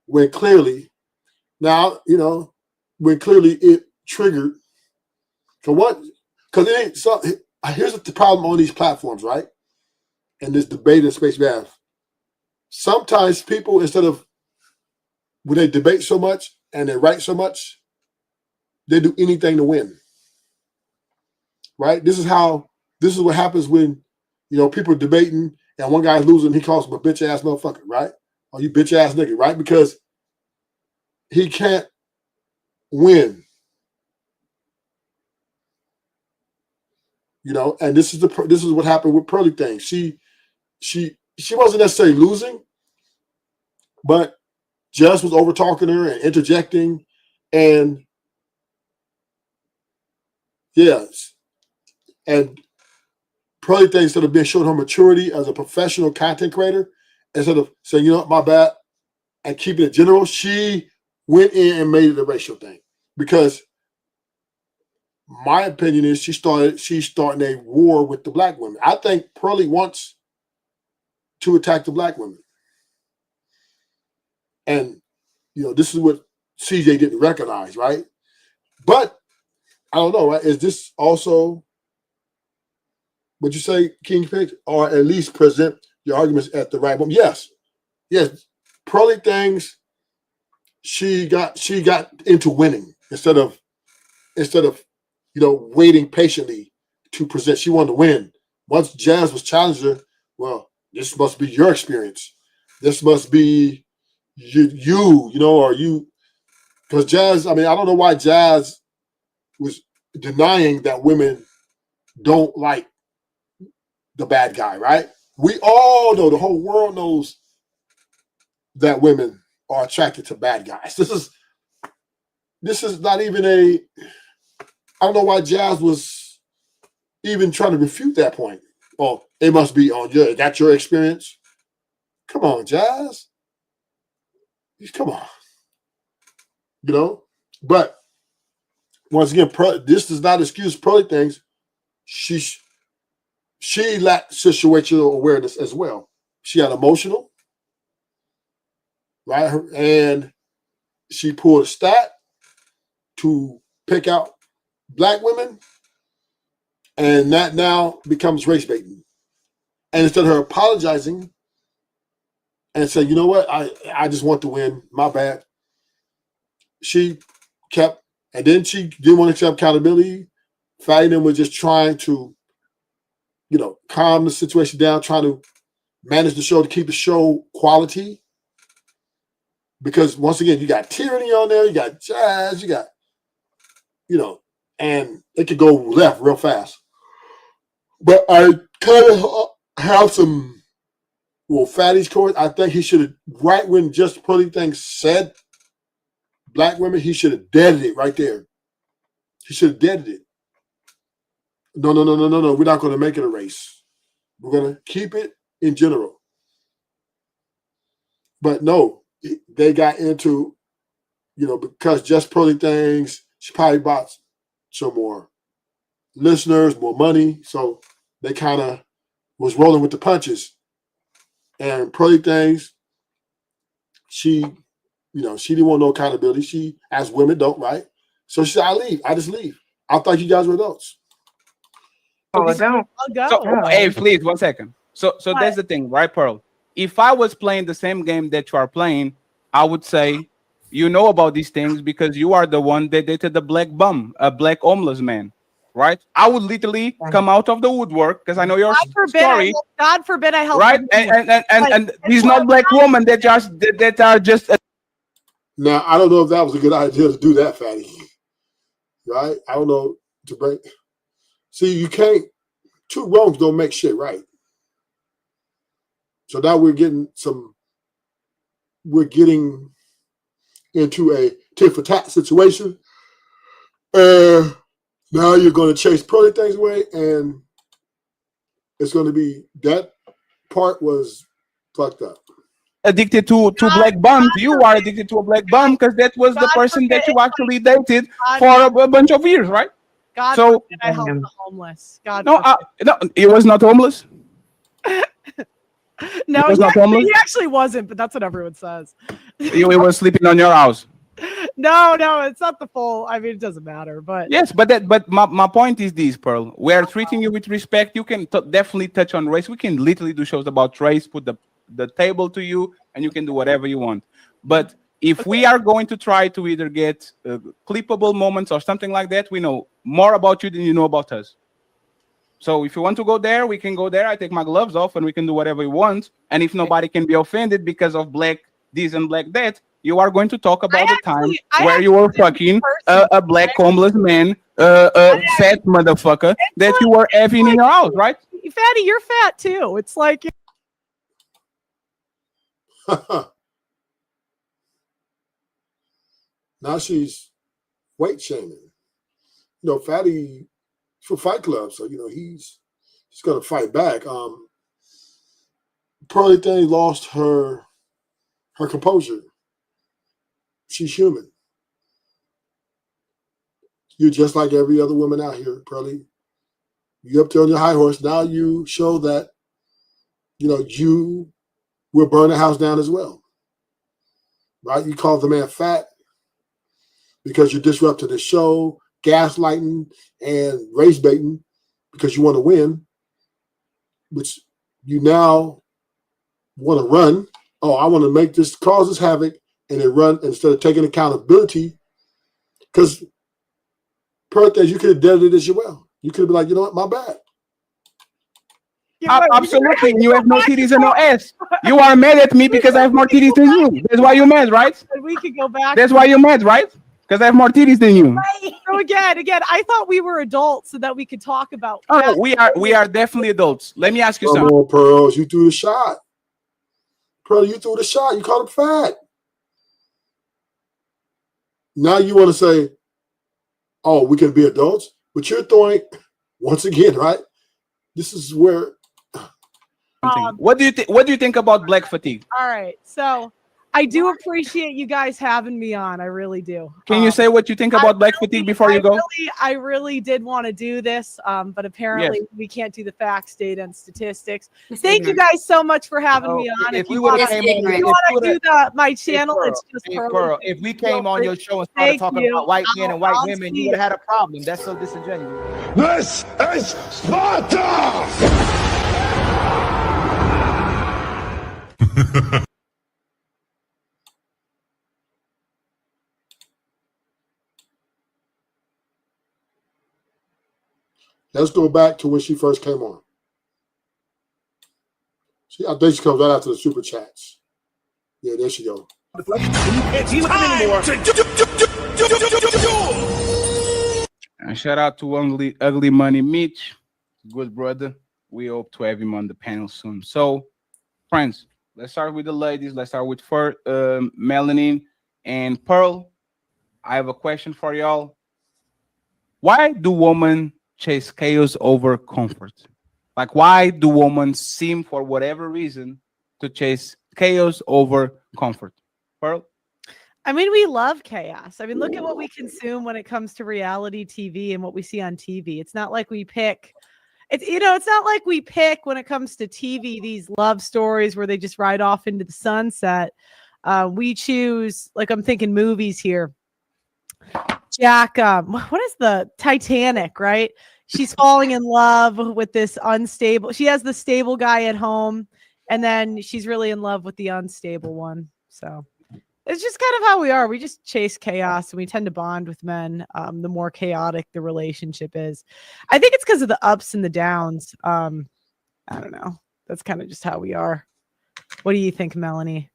Speaker 3: when clearly it triggered. For what? Because it ain't so. Here's the problem on these platforms, right? And this debating space we have. Sometimes people, instead of when they debate so much and they write so much, they do anything to win. Right? This is what happens when people are debating and one guy's losing, he calls him a bitch ass motherfucker, right? Or you bitch ass nigga, right? Because he can't win. And this is what happened with Pearly Things. She wasn't necessarily losing, but Just was over talking her and interjecting, and yes, and Pearly Things, instead of being showing her maturity as a professional content creator, instead of saying, my bad, and keeping it general, she went in and made it a racial thing. Because my opinion is she's starting a war with the black women. I think Pearly wants to attack the black women. And, this is what CJ didn't recognize, right? But I don't know, right? Is this also what you say, King Pitch, or at least present your arguments at the right moment? Yes. Pearly Things, she got into winning instead of waiting patiently to present. She wanted to win. Once Jazz was challenging her, well, this must be your experience. This must be you, or you. Because Jazz, I mean, I don't know why Jazz was denying that women don't like the bad guy, right? We all know, the whole world knows that women are attracted to bad guys. This is not even I don't know why Jazz was even trying to refute that point. Oh, it must be on your, that's your experience. Come on, Jazz. Come on. You know, but once again, this does not excuse Pearly things. She lacked situational awareness as well. She had emotional, right? And she pulled a stat to pick out black women, and that now becomes race baiting. And instead of her apologizing and saying, you know what, I just want to win, my bad, she kept, and then she didn't want to accept accountability. Fatty was just trying to, you know, calm the situation down, trying to manage the show to keep the show quality. Because once again, you got Tyranny on there, you got Jazz, you got, you know, and it could go left real fast. But I kind of have some, well, Fatty's court. I think he should have, right when Just Pearly things said black women, he should have deaded it right there. He should have deaded it. No. We're not going to make it a race. We're going to keep it in general. But no, they got into, you know, because Just Pearly things, she probably bought some more listeners, more money. So they kind of was rolling with the punches. And Pearly things, she, you know, she didn't want no accountability. She, as women don't, right? So she said, I leave. I just leave. I thought you guys were adults.
Speaker 9: Oh, I don't.
Speaker 4: I'll go.
Speaker 7: So, hey, please, 1 second. So that's the thing, right, Pearl? If I was playing the same game that you are playing, I would say, you know about these things because you are the one that dated the black bum, a black homeless man, right? I would literally come out of the woodwork because I know your story.
Speaker 4: God forbid I help.
Speaker 7: Right, and these not black women that are just.
Speaker 3: Now I don't know if that was a good idea to do that, Fatty. Right? I don't know to break. See, you can't. Two wrongs don't make shit right. So now we're getting into a tit for tat situation. Now you're going to chase Pearly things away, and it's going to be, that part was fucked up.
Speaker 7: Addicted to black bums. You are addicted to a black bum because that was the person that you actually dated for a bunch of years, right?
Speaker 4: God forbid I help the homeless.
Speaker 7: No, he was not homeless.
Speaker 4: No, he actually wasn't, but that's what everyone says.
Speaker 7: He was sleeping on your house.
Speaker 4: No, it's not the full. I mean, it doesn't matter, but
Speaker 7: yes, but my point is this, Pearl. We are treating you with respect. You can definitely touch on race. We can literally do shows about race, put the table to you, and you can do whatever you want. But if we are going to try to either get clippable moments or something like that, we know more about you than you know about us. So if you want to go there, we can go there. I take my gloves off and we can do whatever we want. And if nobody can be offended because of black this and black that, you are going to talk about the time where you were fucking a black homeless man, a fat motherfucker that you were having in your house, right?
Speaker 4: Fatty, you're fat too. It's like.
Speaker 3: Now she's weight shaming. You know, Fatty for Fight Club, so you know he's gonna fight back. Pearly thing lost her composure. She's human. You're just like every other woman out here, Pearly. You up there on your high horse. Now you show that, you know, you will burn the house down as well. Right? You call the man fat because you disrupted the show, gaslighting and race baiting because you want to win, which you now want to run. Oh, I want to make this, cause this havoc, and then run instead of taking accountability. Because per things, you could have done it as well. You could have been like, you know what, my bad.
Speaker 7: Absolutely. You have no titties and no ass. You are mad at me because I have more titties than you. That's why you're mad, right?
Speaker 4: We could go back.
Speaker 7: That's why you're mad, right? Because I have more titties than you.
Speaker 4: So again, I thought we were adults so that we could talk about.
Speaker 7: Oh, we are definitely adults. Let me ask you
Speaker 3: Come
Speaker 7: something.
Speaker 3: on, Pearls, you threw the shot. Pearl, you threw the shot. You called him fat. Now you want to say, "Oh, we can be adults," but you're throwing once again, right? This is where.
Speaker 7: What do you think? What do you think about black fatigue?
Speaker 4: All right, so I do appreciate you guys having me on. I really do.
Speaker 7: Can you say what you think about black fatigue before you go?
Speaker 4: I really did want to do this, but apparently we can't do the facts, data, and statistics. Thank you guys so much for having me on. If you want to do my channel, it's just
Speaker 6: Pearl. If we came on your show and started talking about white men and white women, you would have had a problem. That's so disingenuous.
Speaker 10: This is Sparta!
Speaker 3: Let's go back to when she first came on. I think she comes right after the super chats. Yeah, there she goes.
Speaker 7: And shout out to Ugly Money Mitch, good brother. We hope to have him on the panel soon. So, friends, let's start with the ladies. Let's start with Melanie and Pearl. I have a question for y'all. Why do women chase chaos over comfort? Like, why do women seem, for whatever reason, to chase chaos over comfort? Pearl?
Speaker 4: I mean, we love chaos. I mean, look at what we consume when it comes to reality TV and what we see on TV. It's not like we pick. It's not like we pick when it comes to TV these love stories where they just ride off into the sunset. We choose, like, I'm thinking movies here. Jack, what is the Titanic, right? She's falling in love with this unstable. She has the stable guy at home, and then she's really in love with the unstable one. So it's just kind of how we are. We just chase chaos, and we tend to bond with men. The more chaotic the relationship is, I think it's because of the ups and the downs. I don't know. That's kind of just how we are. What do you think, Melanie?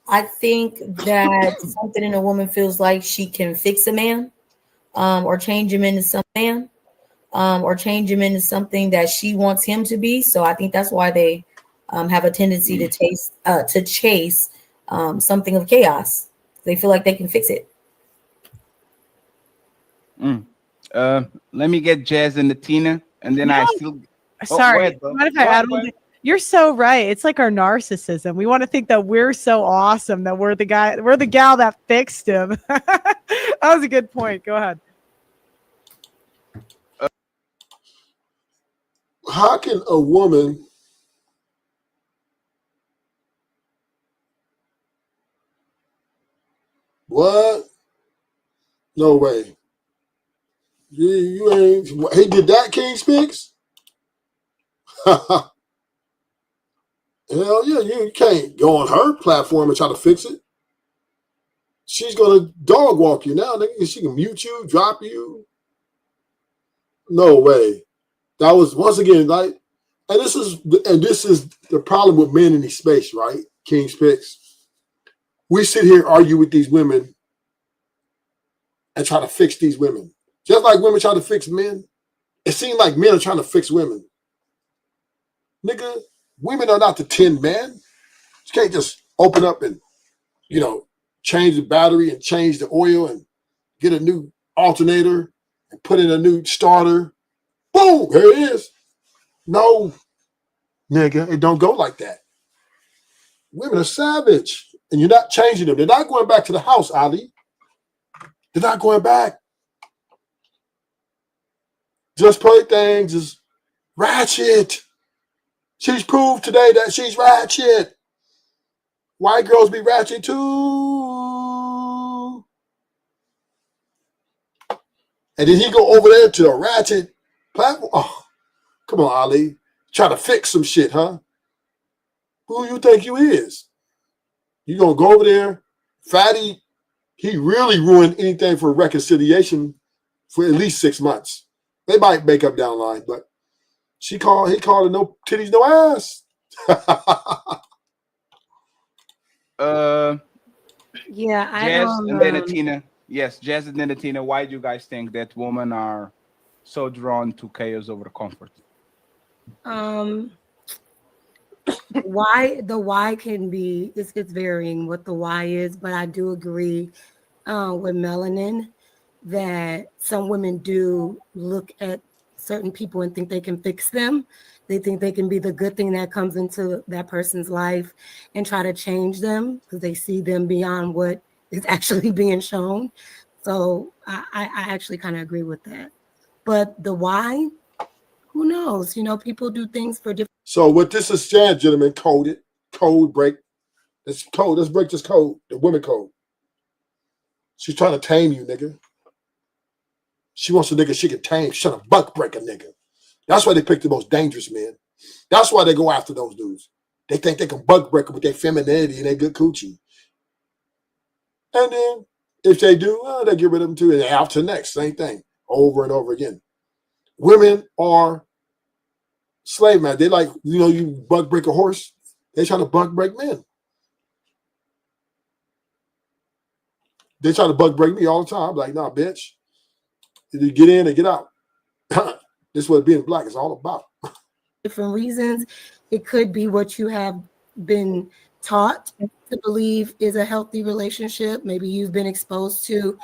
Speaker 11: I think that something in a woman feels like she can fix a man, or change him into some man, or change him into something that she wants him to be. So I think that's why they have a tendency to chase something of chaos. They feel like they can fix it.
Speaker 7: Let me get Jazz and the Tina, and then I still.
Speaker 4: Sorry, what if I add one thing? You're so right. It's like our narcissism. We want to think that we're so awesome, that we're the gal that fixed him. That was a good point. Go ahead.
Speaker 3: How can a woman what? No way. You ain't. He did that, King Speaks? Hell yeah, you can't go on her platform and try to fix it. She's gonna dog walk you now. She can mute you, drop you. No way. That was once again like, and this is the problem with men in this space, right? King Speaks. We sit here and argue with these women and try to fix these women. Just like women try to fix men, it seems like men are trying to fix women. Nigga, women are not the tin man. You can't just open up and, change the battery and change the oil and get a new alternator and put in a new starter. Boom, there it is. No, nigga, it don't go like that. Women are savage, and you're not changing them. They're not going back to the house, Ali. They're not going back. Just Pearly things is ratchet. She's proved today that she's ratchet. White girls be ratchet too. And then he go over there to the ratchet platform. Oh, come on, Ali. Try to fix some shit, huh? Who you think you is? You gonna go over there? Fatty, he really ruined anything for reconciliation for at least 6 months. They might make up down the line, but He called it no titties, no ass.
Speaker 5: Yeah, I
Speaker 7: Jazz
Speaker 5: don't.
Speaker 7: and then Tina. Yes, Jazz and then Tina. Why do you guys think that women are so drawn to chaos over comfort?
Speaker 5: Why the why can be it's varying what the why is, but I do agree with Melanin that some women do look at certain people and think they can fix them. They think they can be the good thing that comes into that person's life and try to change them because they see them beyond what is actually being shown. So I actually kind of agree with that. But the why, who knows? You know, people do things for different.
Speaker 3: So what this is, gentlemen, code break. It's code. Let's break this code, the women code. She's trying to tame you, nigga. She wants a nigga she can tame. She's trying to buck break a nigga. That's why they pick the most dangerous men. That's why they go after those dudes. They think they can buck break them with their femininity and their good coochie. And then if they do, they get rid of them too. And they're out to the next. Same thing. Over and over again. Women are slave man. They like, you buck break a horse. They try to buck break men. They try to buck break me all the time. I'm like, nah, bitch. You get in and get out. This is what being black is all about.
Speaker 5: Different reasons. It could be what you have been taught to believe is a healthy relationship. Maybe you've been exposed to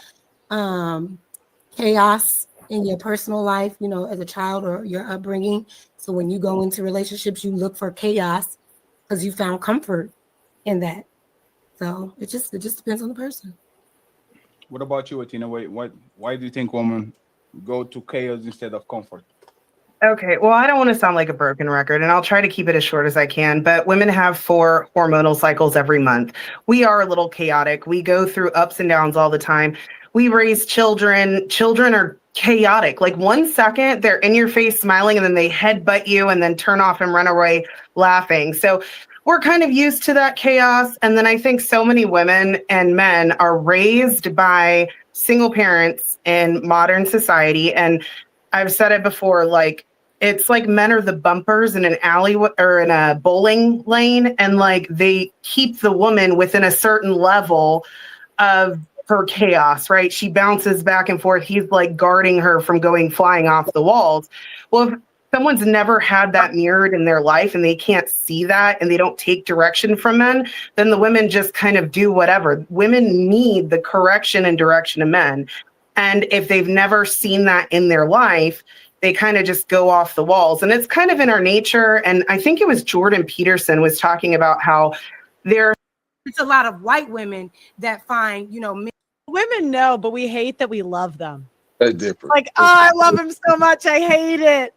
Speaker 5: chaos in your personal life, as a child or your upbringing. So when you go into relationships, you look for chaos because you found comfort in that. So it just depends on the person.
Speaker 7: What about you, Tina? Why do you think women go to chaos instead of comfort?
Speaker 9: Okay, well, I don't want to sound like a broken record, and I'll try to keep it as short as I can, but women have 4 hormonal cycles every month. We are a little chaotic. We go through ups and downs all the time. We raise children. Children are chaotic. Like 1 second, they're in your face smiling, and then they headbutt you and then turn off and run away laughing. So we're kind of used to that chaos. And then I think so many women and men are raised by single parents in modern society. And I've said it before, like, it's like men are the bumpers in an alley or in a bowling lane, and like they keep the woman within a certain level of her chaos, right? She bounces back and forth. He's like guarding her from going flying off the walls. Well, if someone's never had that mirrored in their life and they can't see that and they don't take direction from men, then the women just kind of do whatever. Women need the correction and direction of men. And if they've never seen that in their life, they kind of just go off the walls. And it's kind of in our nature. And I think it was Jordan Peterson was talking about how
Speaker 5: it's a lot of white women that find, men.
Speaker 4: Women know, but we hate that we love them.
Speaker 10: That's different.
Speaker 4: Like, oh, I love him so much. I hate it.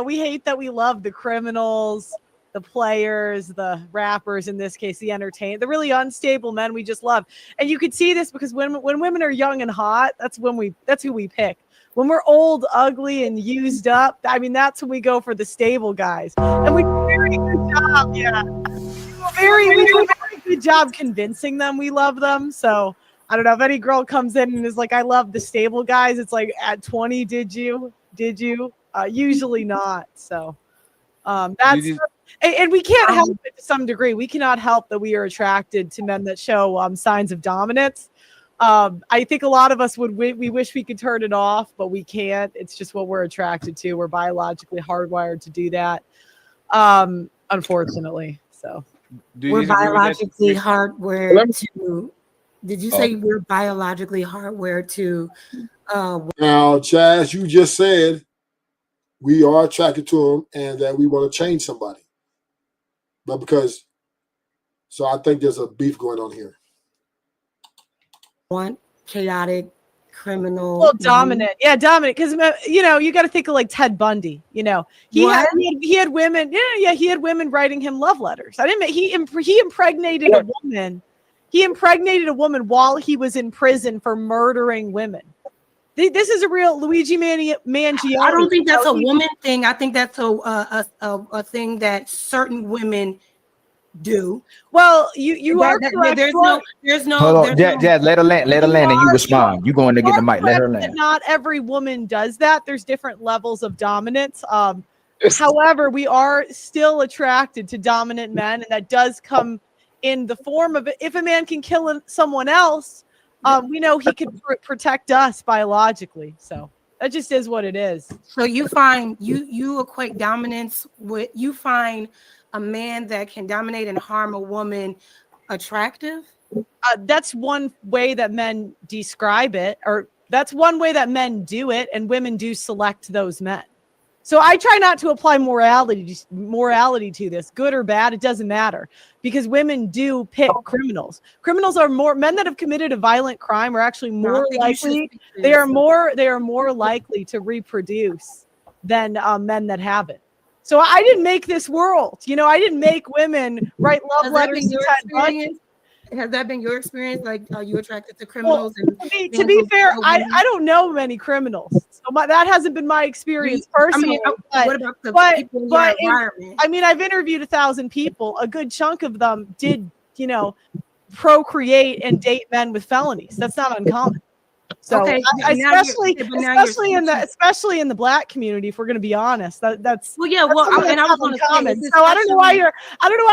Speaker 4: We hate that we love the criminals, the players, the rappers, in this case, the entertainers, the really unstable men we just love. And you could see this because when women are young and hot, that's who we pick. When we're old, ugly, and used up, that's when we go for the stable guys. And we do a very good job. Yeah. We do a very good job convincing them we love them. So I don't know if any girl comes in and is like, I love the stable guys. It's like, at 20, did you? Usually not. So that's, and we can't help it to some degree. We cannot help that we are attracted to men that show signs of dominance. I think a lot of us we wish we could turn it off, but we can't. It's just what we're attracted to. We're biologically hardwired to do that. Unfortunately. So
Speaker 5: we're biologically hardwired to. Did you say we're biologically hardwired to?
Speaker 3: Now, Chaz, you just said we are attracted to them and that we want to change somebody. But so I think there's a beef going on here.
Speaker 5: Want chaotic, criminal,
Speaker 4: well, dominant, dominant. Because you got to think of like Ted Bundy. He had women. He had women writing him love letters. He impregnated a woman. He impregnated a woman while he was in prison for murdering women. This is a real Luigi Mangione.
Speaker 5: I don't think that's a woman thing. I think that's a thing that certain women do.
Speaker 4: Well, you are correct.
Speaker 5: There's no.
Speaker 6: Hold on, Jazz, let her land, and you respond. You going to get the mic? Let her land.
Speaker 4: Not every woman does that. There's different levels of dominance. However, we are still attracted to dominant men, and that does come in the form of if a man can kill someone else, we know he can protect us biologically. So that just is what it is.
Speaker 5: So you find you equate dominance with you find a man that can dominate and harm a woman attractive?
Speaker 4: That's one way that men describe it, or that's one way that men do it, and women do select those men. So I try not to apply morality to this, good or bad, it doesn't matter, because women do pick criminals. Criminals are men that have committed a violent crime are actually more likely. They are more likely to reproduce than men that haven't. So I didn't make this world. You know, I didn't make women write love letters to 10 bucks.
Speaker 5: Has that been your experience? Like, are you attracted to criminals?
Speaker 4: Well, to be fair, I don't know many criminals, so that hasn't been my experience personally.
Speaker 5: What about the people in your environment?
Speaker 4: I mean, I've interviewed 1,000 people. A good chunk of them did, procreate and date men with felonies. That's not uncommon. So,
Speaker 5: okay,
Speaker 4: especially in the Black community, if we're going to be honest, that's
Speaker 5: well, yeah. Well, I was going to
Speaker 4: comment. So I don't know why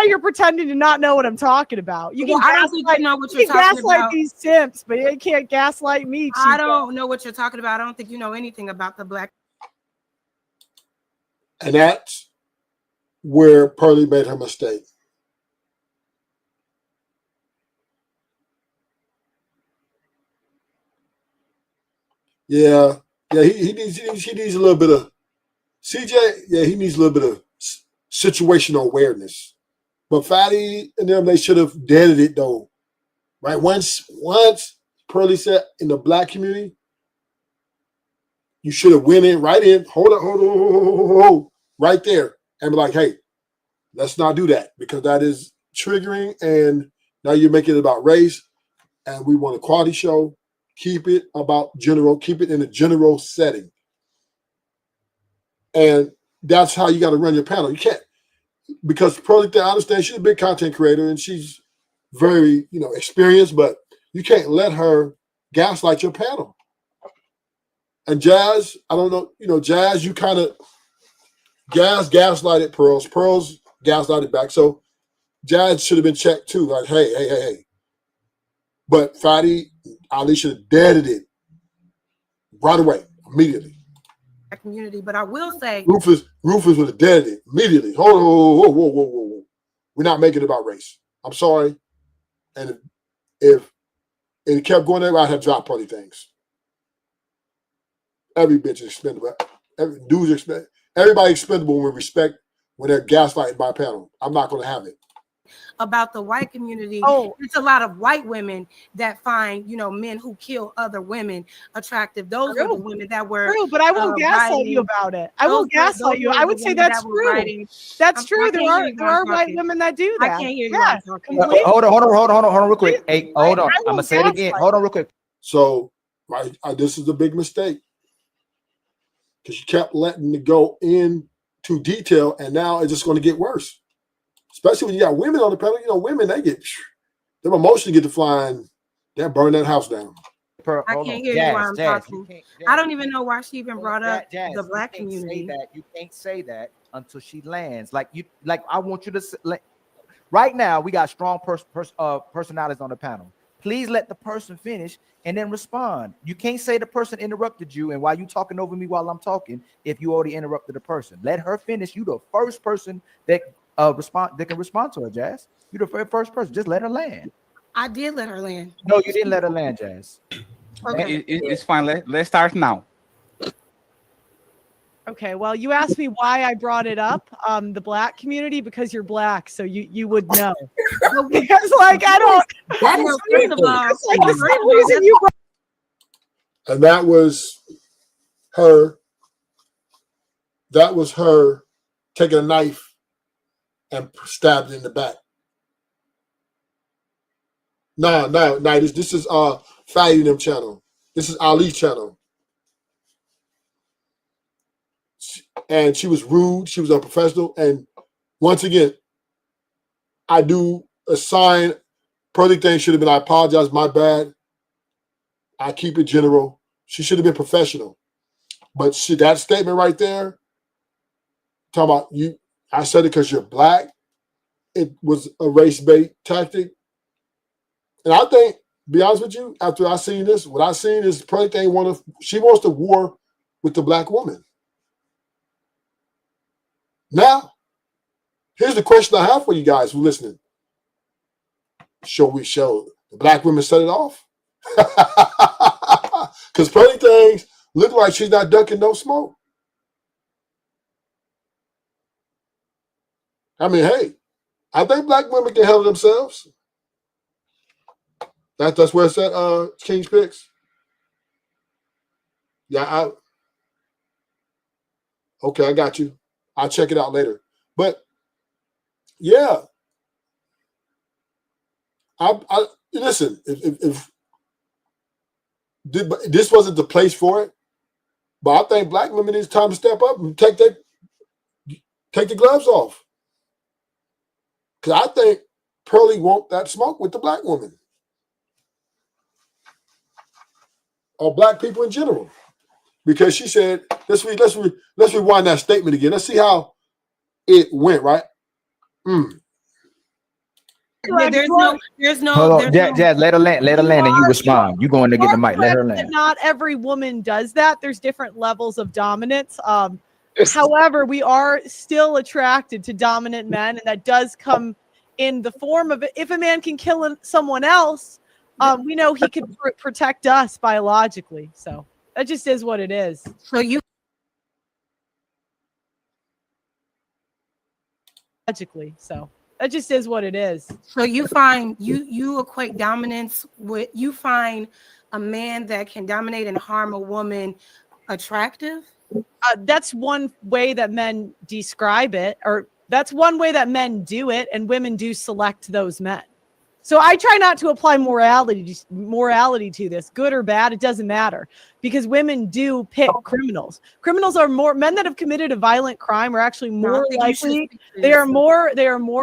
Speaker 4: you're pretending to not know what I'm talking about. You can gaslight these simps, but you can't gaslight me.
Speaker 5: I don't know what you're talking about. I don't think you know anything about the Black.
Speaker 3: And that's where Pearly made her mistake. Yeah, he needs a little bit of CJ. Yeah, he needs a little bit of situational awareness. But Fatty and them, they should have deaded it though, right? Once Pearly said in the Black community, you should have went in right in. Hold, right there, and be like, hey, let's not do that because that is triggering, and now you're making it about race, and we want a quality show. Keep it in a general setting. And that's how you got to run your panel. You can't, because Pearly, I understand she's a big content creator and she's very, experienced, but you can't let her gaslight your panel. And Jazz, I don't know, Jazz, you kind of gaslighted Pearls. Pearls gaslighted back. So Jazz should have been checked too. Like, hey. But Fatty, Ali should have deaded it right away, immediately.
Speaker 5: Community, but I will say
Speaker 3: Rufus would have deaded it immediately. Whoa. We're not making it about race. I'm sorry. And if it kept going there, I'd have dropped Pearly things. Every bitch is expendable. Everybody expendable with respect when they're gaslighting my panel. I'm not going to have it.
Speaker 5: About the white community, it's a lot of white women that find men who kill other women attractive. Those are the women that were
Speaker 4: true, but I won't gaslight you about it. I won't gaslight you. I would say that's true. That's true. There are white women that do that.
Speaker 5: I can't hear you.
Speaker 4: Yeah,
Speaker 6: hold on real quick. Hey, hold on. I'm gonna say it again. Hold on real quick.
Speaker 3: So this is a big mistake because you kept letting it go into detail, and now it's just going to get worse. Especially when you got women on the panel, women, them emotions get to flying, they burn that house down.
Speaker 5: I can't hear you while I'm talking. I don't even know why she even brought up the Black community.
Speaker 6: You can't say that until she lands. Like I want you to right now, we got strong personalities on the panel. Please let the person finish and then respond. You can't say the person interrupted you, and while you talking over me while I'm talking, if you already interrupted the person. Let her finish. You the first person that can respond to her, Jazz. You're the first person. Just let her land.
Speaker 5: I did let her land.
Speaker 6: No, you didn't let her land, Jazz.
Speaker 7: Okay. It's fine. Let's start now.
Speaker 4: Okay, well, you asked me why I brought it up, the Black community, because you're Black, so you would know. Because I don't.
Speaker 11: That is
Speaker 4: first of all, that's like the same reason you brought.
Speaker 3: And that was her. That was her taking a knife and stabbed in the back. No. This is Fatty them channel. This is Ali's channel. And she was rude. She was unprofessional. And once again, I do assign Pearly thing should have been, I apologize, my bad. I keep it general. She should have been professional. But that statement right there, talking about you. I said it because you're black. It was a race bait tactic. And I think, be honest with you, after I seen this, what I seen is Pearly thing she wants to war with the black woman. Now, here's the question I have for you guys who listening. Shall the black women set it off? Because Pearly things look like she's not ducking no smoke. I mean, hey, I think black women can handle themselves. That's where it's at, King's Picks. Yeah, okay, I got you. I'll check it out later. But yeah, I listen. If this wasn't the place for it, but I think black women it's time to step up and take the gloves off. Because I think Pearly want that smoke with the black woman. Or black people in general. Because she said, let's rewind that statement again. Let's see how it went, right?
Speaker 5: Yeah, there's no.
Speaker 6: Hold on, Jazz, let her land, and you respond. You going to get the mic? Let her land.
Speaker 4: Not every woman does that. There's different levels of dominance. However, we are still attracted to dominant men, and that does come in the form of if a man can kill someone else, we know he can protect us biologically. So that just is what it is.
Speaker 5: So you
Speaker 4: logically, so that just is what it is.
Speaker 5: So you find you equate dominance with you find a man that can dominate and harm a woman attractive?
Speaker 4: That's one way that men describe it, or that's one way that men do it, and women do select those men. So I try not to apply morality to this, good or bad, it doesn't matter, because women do pick criminals. Criminals are men that have committed a violent crime are actually more likely. They are more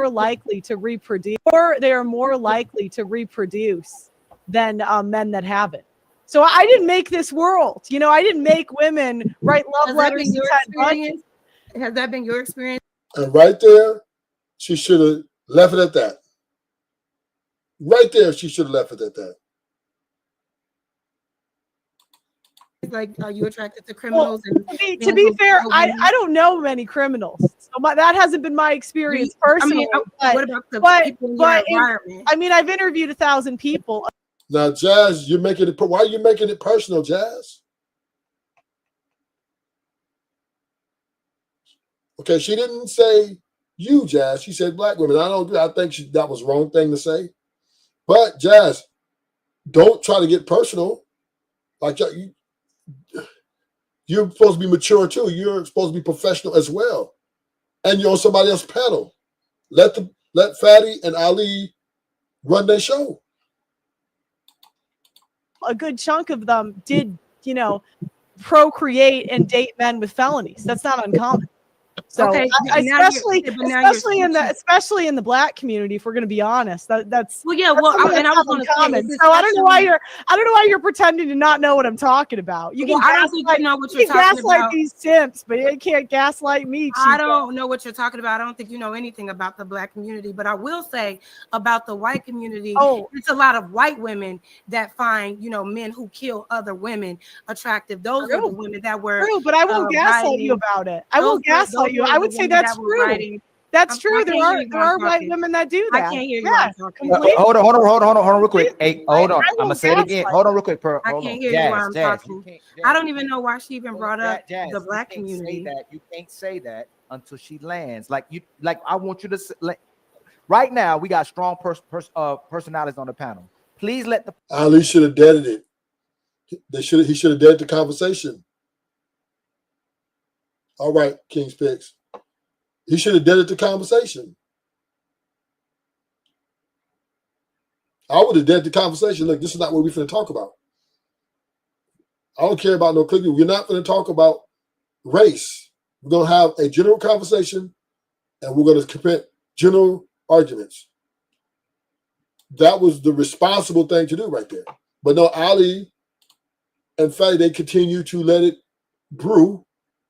Speaker 4: likely to reproduce. Or they are more likely to reproduce than men that haven't. So I didn't make this world. You know, I didn't make women write love letters to 10 bucks.
Speaker 5: Has that been your experience?
Speaker 3: And right there, she should have left it at that. Right there, she should have left it at that.
Speaker 5: Like, are you attracted to criminals?
Speaker 4: Well, to be fair, I don't know many criminals, so that hasn't been my experience personally.
Speaker 5: What about the people in your environment?
Speaker 4: I mean, I've interviewed 1,000 people.
Speaker 3: Now, Jazz, you're making it. Why are you making it personal, Jazz? Okay, she didn't say you, Jazz. She said black women. I think that was the wrong thing to say. But Jazz, don't try to get personal. Like you're supposed to be mature too. You're supposed to be professional as well, and you're on somebody else's panel. Let Fatty and Ali run their show.
Speaker 4: A good chunk of them did, procreate and date men with felonies. That's not uncommon. So
Speaker 5: okay,
Speaker 4: especially in the black community, if we're going to be honest, that's
Speaker 5: well, yeah. Well, and I was going to say,
Speaker 4: so I don't know why you're pretending to not know what I'm talking about. You can
Speaker 5: I don't think you know what you're talking
Speaker 4: gaslight these simps, but you can't gaslight me.
Speaker 5: I don't know what you're talking about. I don't think you know anything about the black community, but I will say about the white community. It's a lot of white women that find men who kill other women attractive. Those are the women that were
Speaker 4: true, but I won't gaslight you about it. I won't gaslight you. I would say that's true. That's true. There are white women that do that.
Speaker 5: I can't hear you.
Speaker 6: Hold on, real quick. Hey, hold on. I'm gonna say it again. Hold on, real quick.
Speaker 5: I can't hear you while I'm talking. I don't even know why she even brought up the black community.
Speaker 6: You can't say that until she lands. Like I want you to. Right now, we got strong personalities on the panel. Please let the.
Speaker 3: Ali should have deaded it. He should have deaded the conversation. All right, King's Picks. He should have deaded the conversation. I would have deaded the conversation. Look, this is not what we're going to talk about. I don't care about no clicking. We're not going to talk about race. We're going to have a general conversation, and we're going to commit general arguments. That was the responsible thing to do right there. But no, Ali and Faye, they continue to let it brew.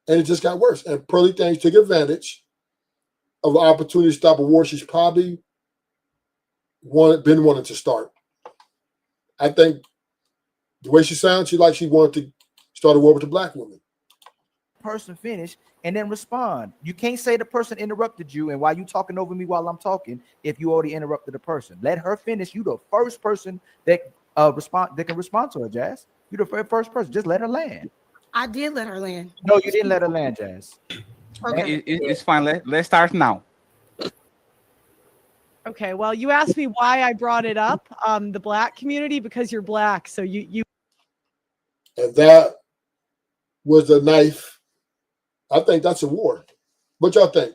Speaker 3: And it just got worse. And Pearly Things took advantage of the opportunity to stop a war she's probably been wanting to start. I think the way she sounds, she wanted to start a war with the black woman.
Speaker 6: Person finish and then respond. You can't say the person interrupted you and why you talking over me while I'm talking if you already interrupted the person. Let her finish. You the first person that can respond to her, Jazz. You the first person. Just let her land.
Speaker 5: I did let her land.
Speaker 6: No, you didn't let her land, Jazz.
Speaker 5: Okay.
Speaker 7: It's fine. Let's start now.
Speaker 4: Okay, well, you asked me why I brought it up, the black community, because you're black. So you
Speaker 3: and that was a knife. I think that's a war. What y'all think?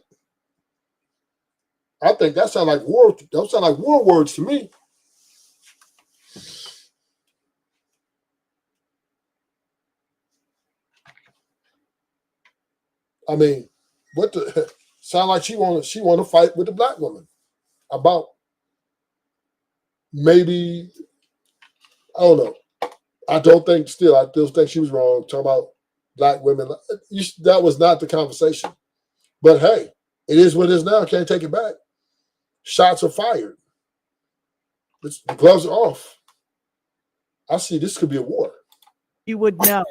Speaker 3: I think that sounds like war. Those sound like war words to me. I mean, what the sound like she want to fight with the black woman about maybe, I don't know. I still think she was wrong talking about black women. That was not the conversation. But hey, it is what it is now. Can't take it back. Shots are fired. The gloves are off. I see this could be a war.
Speaker 4: you would know.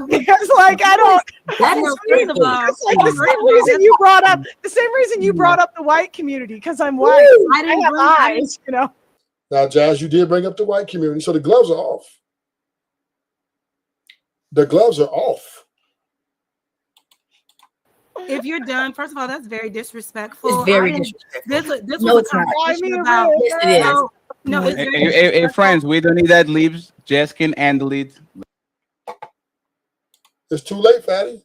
Speaker 4: Because like I don't
Speaker 11: That is
Speaker 4: it's like the same reason you brought up the white community, because I'm white. I have eyes, you know.
Speaker 3: Now, Jazz, you did bring up the white community, so the gloves are off. The gloves are off.
Speaker 5: If you're done, first of all, that's very disrespectful.
Speaker 11: It's very disrespectful.
Speaker 5: This
Speaker 11: No,
Speaker 5: was
Speaker 11: it's
Speaker 5: a
Speaker 11: not.
Speaker 5: conversation about.
Speaker 11: Yes, it is.
Speaker 5: No, it's very
Speaker 7: Hey,
Speaker 5: disrespectful.
Speaker 7: friends, we don't need that leaves. Jess can handle it.
Speaker 3: It's too late, Fatty.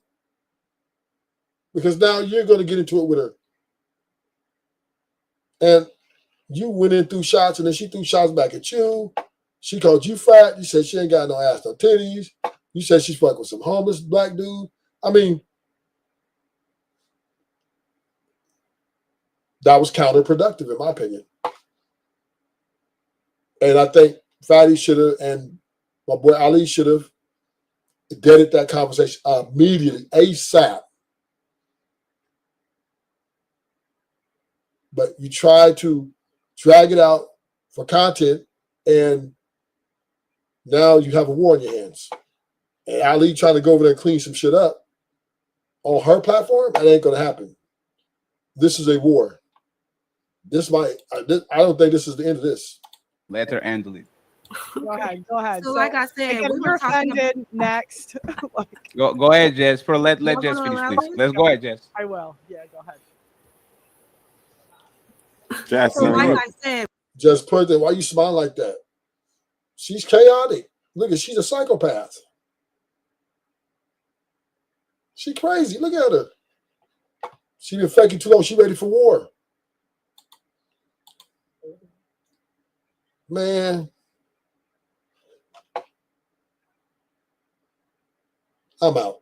Speaker 3: Because now you're going to get into it with her. And you went in through shots, and then she threw shots back at you. She called you fat. You said she ain't got no ass, no titties. You said she's fucking with some homeless black dude. I mean, that was counterproductive, in my opinion. And I think Fatty should have, and my boy Ali should have deaded that conversation immediately, ASAP. But you try to drag it out for content, and now you have a war on your hands. And Ali trying to go over there and clean some shit up on her platform, that ain't going to happen. This is a war. I don't think this is the end of this.
Speaker 7: Let her handle it.
Speaker 4: Go ahead.
Speaker 5: So like I said,
Speaker 4: again,
Speaker 5: we
Speaker 4: we're
Speaker 5: were talking
Speaker 4: offended. Next.
Speaker 7: Go ahead, Jess. Let
Speaker 5: Y'all
Speaker 7: Jess
Speaker 5: gonna
Speaker 7: finish,
Speaker 5: allow
Speaker 7: please.
Speaker 5: me?
Speaker 7: Let's go ahead, Jess.
Speaker 4: I will. Yeah, go ahead.
Speaker 2: Jess,
Speaker 5: So like I said,
Speaker 3: Just put that. Why you smile like that? She's chaotic. Look, she's a psychopath. She crazy. Look at her. She been faking too long. She ready for war. Man. I'm out.